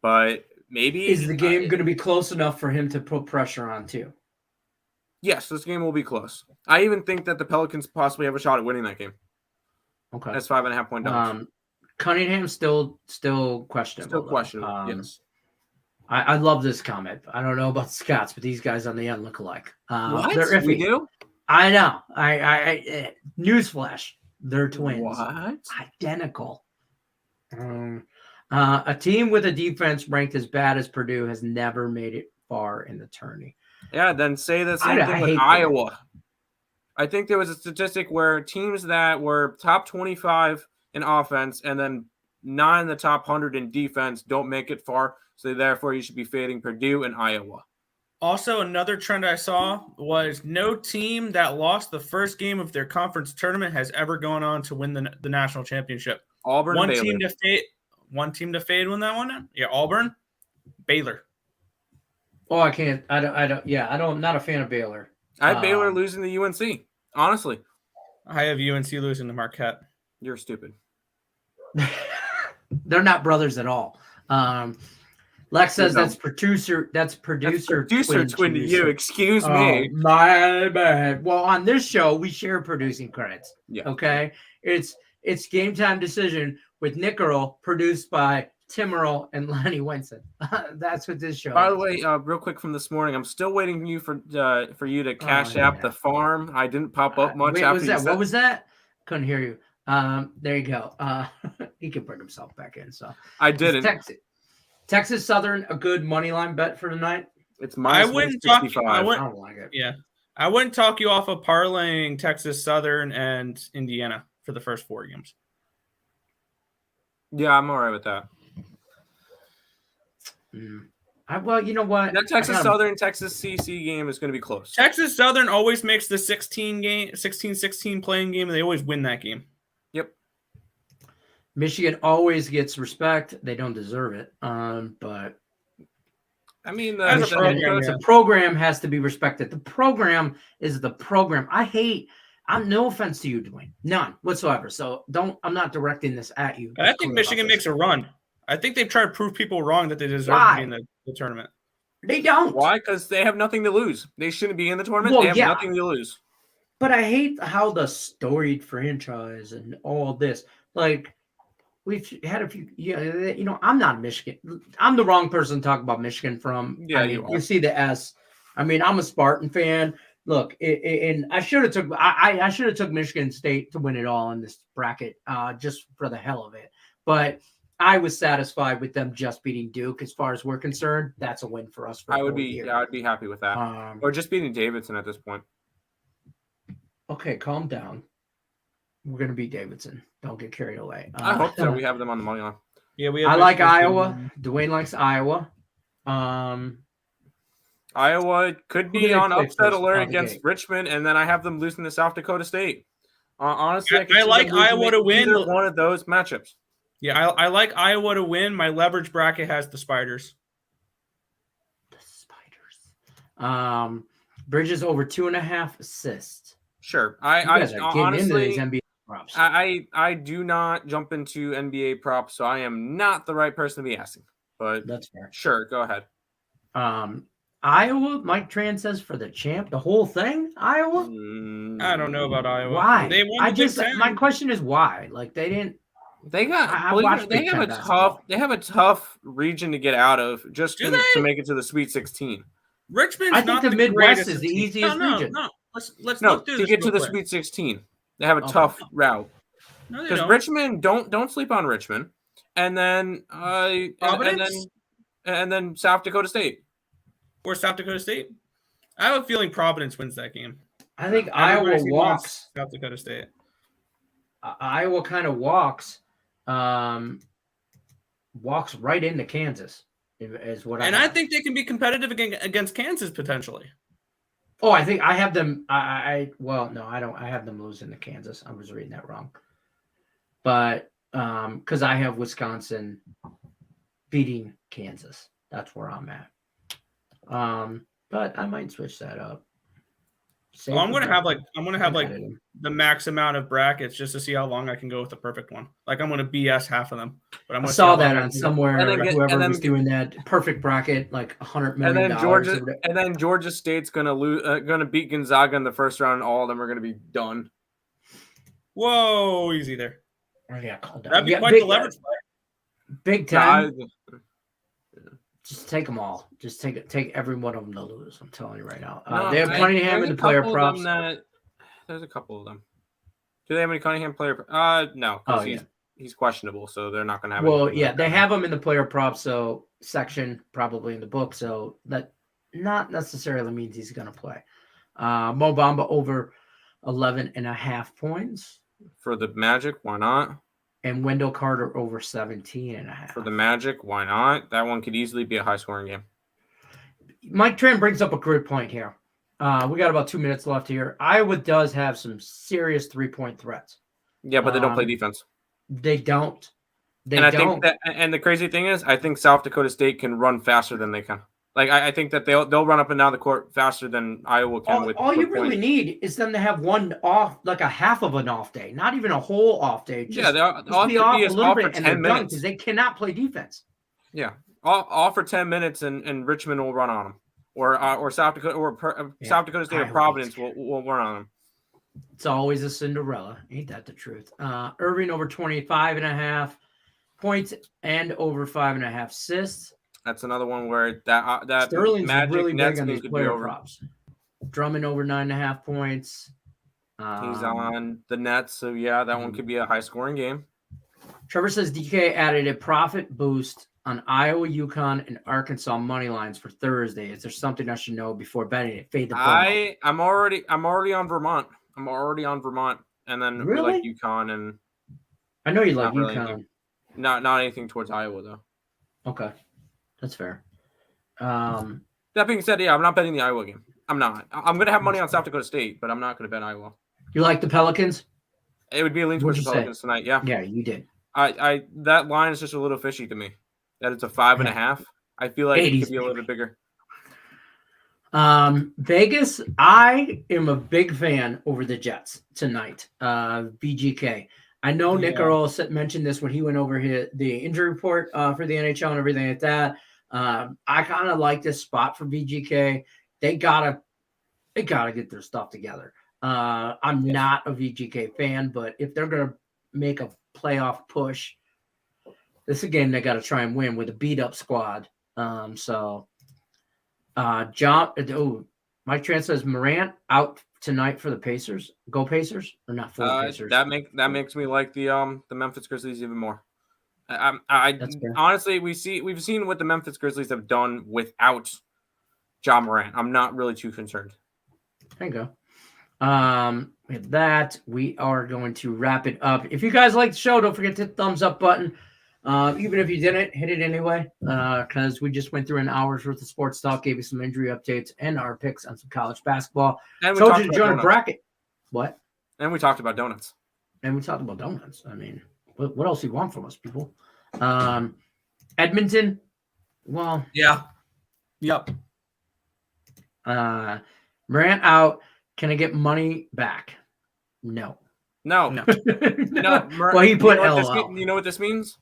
But maybe is the game going to be close enough for him to put pressure on too? Yes, this game will be close. I even think that the Pelicans possibly have a shot at winning that game. Okay, that's 5.5 point dogs. Cunningham still questionable. Still questionable. Yes. I love this comment. I don't know about the Scots, but these guys on the end look alike. What? They're iffy. We do? I know. I newsflash. They're twins. What? Identical. A team with a defense ranked as bad as Purdue has never made it far in the tourney. Yeah, then say the same thing with Iowa. I think there was a statistic where teams that were top 25 in offense and then not in the top 100 in defense don't make it far. So therefore, you should be fading Purdue and Iowa. Also, another trend I saw was no team that lost the first game of their conference tournament has ever gone on to win the national championship. Auburn, one Baylor. team to fade win that one. Yeah, Auburn, Baylor. Oh, I can't. I don't. Yeah, I'm not a fan of Baylor. I have Baylor losing to UNC. Honestly, I have UNC losing to Marquette. You're stupid. They're not brothers at all. Lex says that's producer twin to you. Excuse me. My bad. Well, on this show, we share producing credits. Yeah. Okay. It's Game Time Decision with Nick Earl, produced by Tim Earl and Lenny Winston. That's what this show. By the way, real quick from this morning, I'm still waiting for you to cash out the farm. I didn't pop up much. What was that? Couldn't hear you. There you go. He can bring himself back in. So I didn't. Texas Southern, a good money line bet for tonight. It's minus 165. I don't like it. Yeah, I wouldn't talk you off of parlaying Texas Southern and Indiana for the first 4 games. Yeah, I'm all right with that. Well, you know what? That Texas Southern Texas CC game is going to be close. Texas Southern always makes the 16-16 playing game, and they always win that game. Yep. Michigan always gets respect. They don't deserve it. But I mean, the program has to be respected. The program is the program. I'm no offense to you, Dwayne. None whatsoever. So I'm not directing this at you. I think Michigan makes a run. I think they've tried to prove people wrong that they deserve to be in the tournament. They don't. Why? Because they have nothing to lose. They shouldn't be in the tournament. They have nothing to lose. But I hate how the storied franchise and all this, like, we've had a few, I'm not Michigan. I'm the wrong person to talk about Michigan from. Yeah, you see the S. I mean, I'm a Spartan fan. Look, and I should have took Michigan State to win it all in this bracket, just for the hell of it. But I was satisfied with them just beating Duke. As far as we're concerned, that's a win for us. I would be happy with that, or just beating Davidson at this point. Okay, calm down. We're gonna beat Davidson. Don't get carried away. I hope so. We have them on the money line. Yeah, I like Iowa. Dwayne likes Iowa. Iowa could be on upset alert against Richmond, and then I have them losing to South Dakota State. Honestly, I like Iowa to win one of those matchups. Yeah, I like Iowa to win. My leverage bracket has the Spiders. The Spiders. Bridges over 2.5 assists. Sure. I honestly, into these NBA props. I do not jump into NBA props, so I am not the right person to be asking. But that's fair. Sure, go ahead. Iowa, Mike Tran says for the champ, the whole thing. Iowa. I don't know about Iowa. Why? My question is why. Like they didn't. They have a tough region to get out of just to make it to the Sweet 16. Richmond's I think the Midwest is the easiest region. No. Let's look through to get to the Sweet 16. They have a tough route. No, because Richmond don't sleep on Richmond, and then and then South Dakota State or South Dakota State. I have a feeling Providence wins that game. I think Iowa walks South Dakota State. Iowa kind of walks right into Kansas. Is what I think they can be competitive against Kansas potentially. Oh, I think I have them. No, I don't. I have them losing to Kansas. I was reading that wrong. But because I have Wisconsin beating Kansas, that's where I'm at. But I might switch that up. I'm gonna have the max amount of brackets just to see how long I can go with the perfect one. Like I'm gonna BS half of them. But I saw that on somewhere. Whoever was doing that perfect bracket, like $100 million. And then Georgia State's gonna beat Gonzaga in the first round, and all of them are gonna be done. Whoa, easy there. Yeah, calm down. That'd be quite the leverage play. Big Ten. Just take them all. Just take every one of them to lose. I'm telling you right now. They have Cunningham in the player props. There's a couple of them. Do they have any Cunningham player? No. He's questionable, so they're not going to have. Well, yeah, they have him in the player props section, probably in the book. So that not necessarily means he's going to play. Mo Bamba over 11.5 points for the Magic. Why not? And Wendell Carter over 17.5. For the Magic, why not? That one could easily be a high-scoring game. Mike Tran brings up a great point here. We got about 2 minutes left here. Iowa does have some serious three-point threats. Yeah, but they don't play defense. They don't. And the crazy thing is, I think South Dakota State can run faster than they can. Like I think that they'll run up and down the court faster than Iowa can. All you really need is them to have one off, like a half of an off day, not even a whole off day. They'll be off a little bit for 10 minutes because they cannot play defense. Yeah, off for 10 minutes, and Richmond will run on them, or South Dakota South Dakota State or Providence will run on them. It's always a Cinderella, ain't that the truth? Irving over 25.5 points and over 5.5 assists. That's another one where that Sterling's Magic really Nets big on these could player be over. props. Drummond over 9.5 points. He's on the Nets, so yeah, that one could be a high-scoring game. Trevor says DK added a profit boost on Iowa, UConn, and Arkansas money lines for Thursday. Is there something I should know before betting it? Fade the ball. I'm already on Vermont. And then we like UConn, and I know you like UConn. Not anything towards Iowa though. Okay. That's fair. That being said, yeah, I'm not betting the Iowa game. I'm not. I'm going to have money on South Dakota State, but I'm not going to bet Iowa. You like the Pelicans? It would be a lean towards the Pelicans tonight. Yeah. Yeah, you did. I that line is just a little fishy to me. That it's a 5.5. I feel like it could be a little bit bigger. Vegas, I am a big fan over the Jets tonight. VGK. I know Nick Earl mentioned this when he went over the injury report for the NHL and everything like that. I kind of like this spot for VGK. They gotta get their stuff together. I'm not a VGK fan, but if they're gonna make a playoff push, this is a game they got to try and win with a beat up squad. Mike Trent says Morant out tonight for the Pacers. Go Pacers or not for the Pacers? That makes me like the Memphis Grizzlies even more. Honestly, we've seen what the Memphis Grizzlies have done without Ja Morant. I'm not really too concerned. There you go. With that, we are going to wrap it up. If you guys like the show, don't forget to hit the thumbs up button. Even if you didn't, hit it anyway, because we just went through an hour's worth of sports talk, gave you some injury updates and our picks on some college basketball. And we told you to join a bracket. What? And we talked about donuts. I mean, what else do you want from us, people? Edmonton. Well, yeah. Yep. Morant out. Can I get money back? No. No. Well, he put LOL. You know what this means?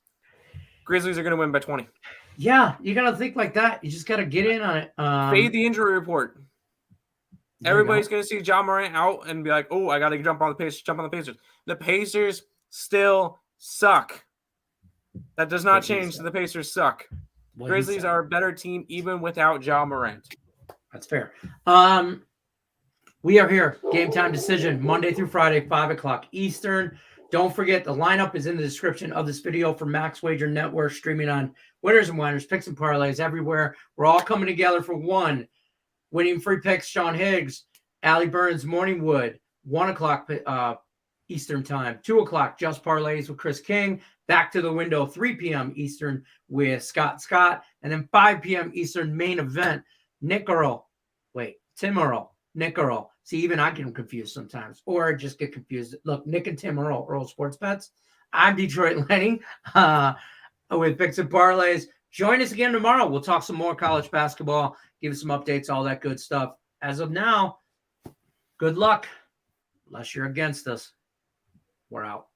Grizzlies are going to win by 20. Yeah, you got to think like that. You just got to get in on it. Fade the injury report. Everybody's going to see Ja Morant out and be like, oh, I got to jump on the Pacers. The Pacers still suck. That does not change. The Pacers suck. Grizzlies are a better team even without Ja Morant. That's fair. We are here. Game time decision, Monday through Friday, 5 o'clock Eastern. Don't forget, the lineup is in the description of this video for Max Wager Network, streaming on Winners and Whiners, Picks and Parlays everywhere. We're all coming together for one. Winning free picks, Sean Higgs, Allie Burns, Morningwood, 1 o'clock Eastern time, 2 o'clock, Just Parlays with Chris King, Back to the Window, 3 p.m. Eastern with Scott, and then 5 p.m. Eastern main event, Tim Earl. Nick Earl. See, even I get them confused sometimes, or just get confused. Look, Nick and Tim Earl Sports Bets. I'm Detroit Lenny with Picks and Parlays. Join us again tomorrow. We'll talk some more college basketball, give some updates, all that good stuff. As of now, good luck. Unless you're against us, we're out.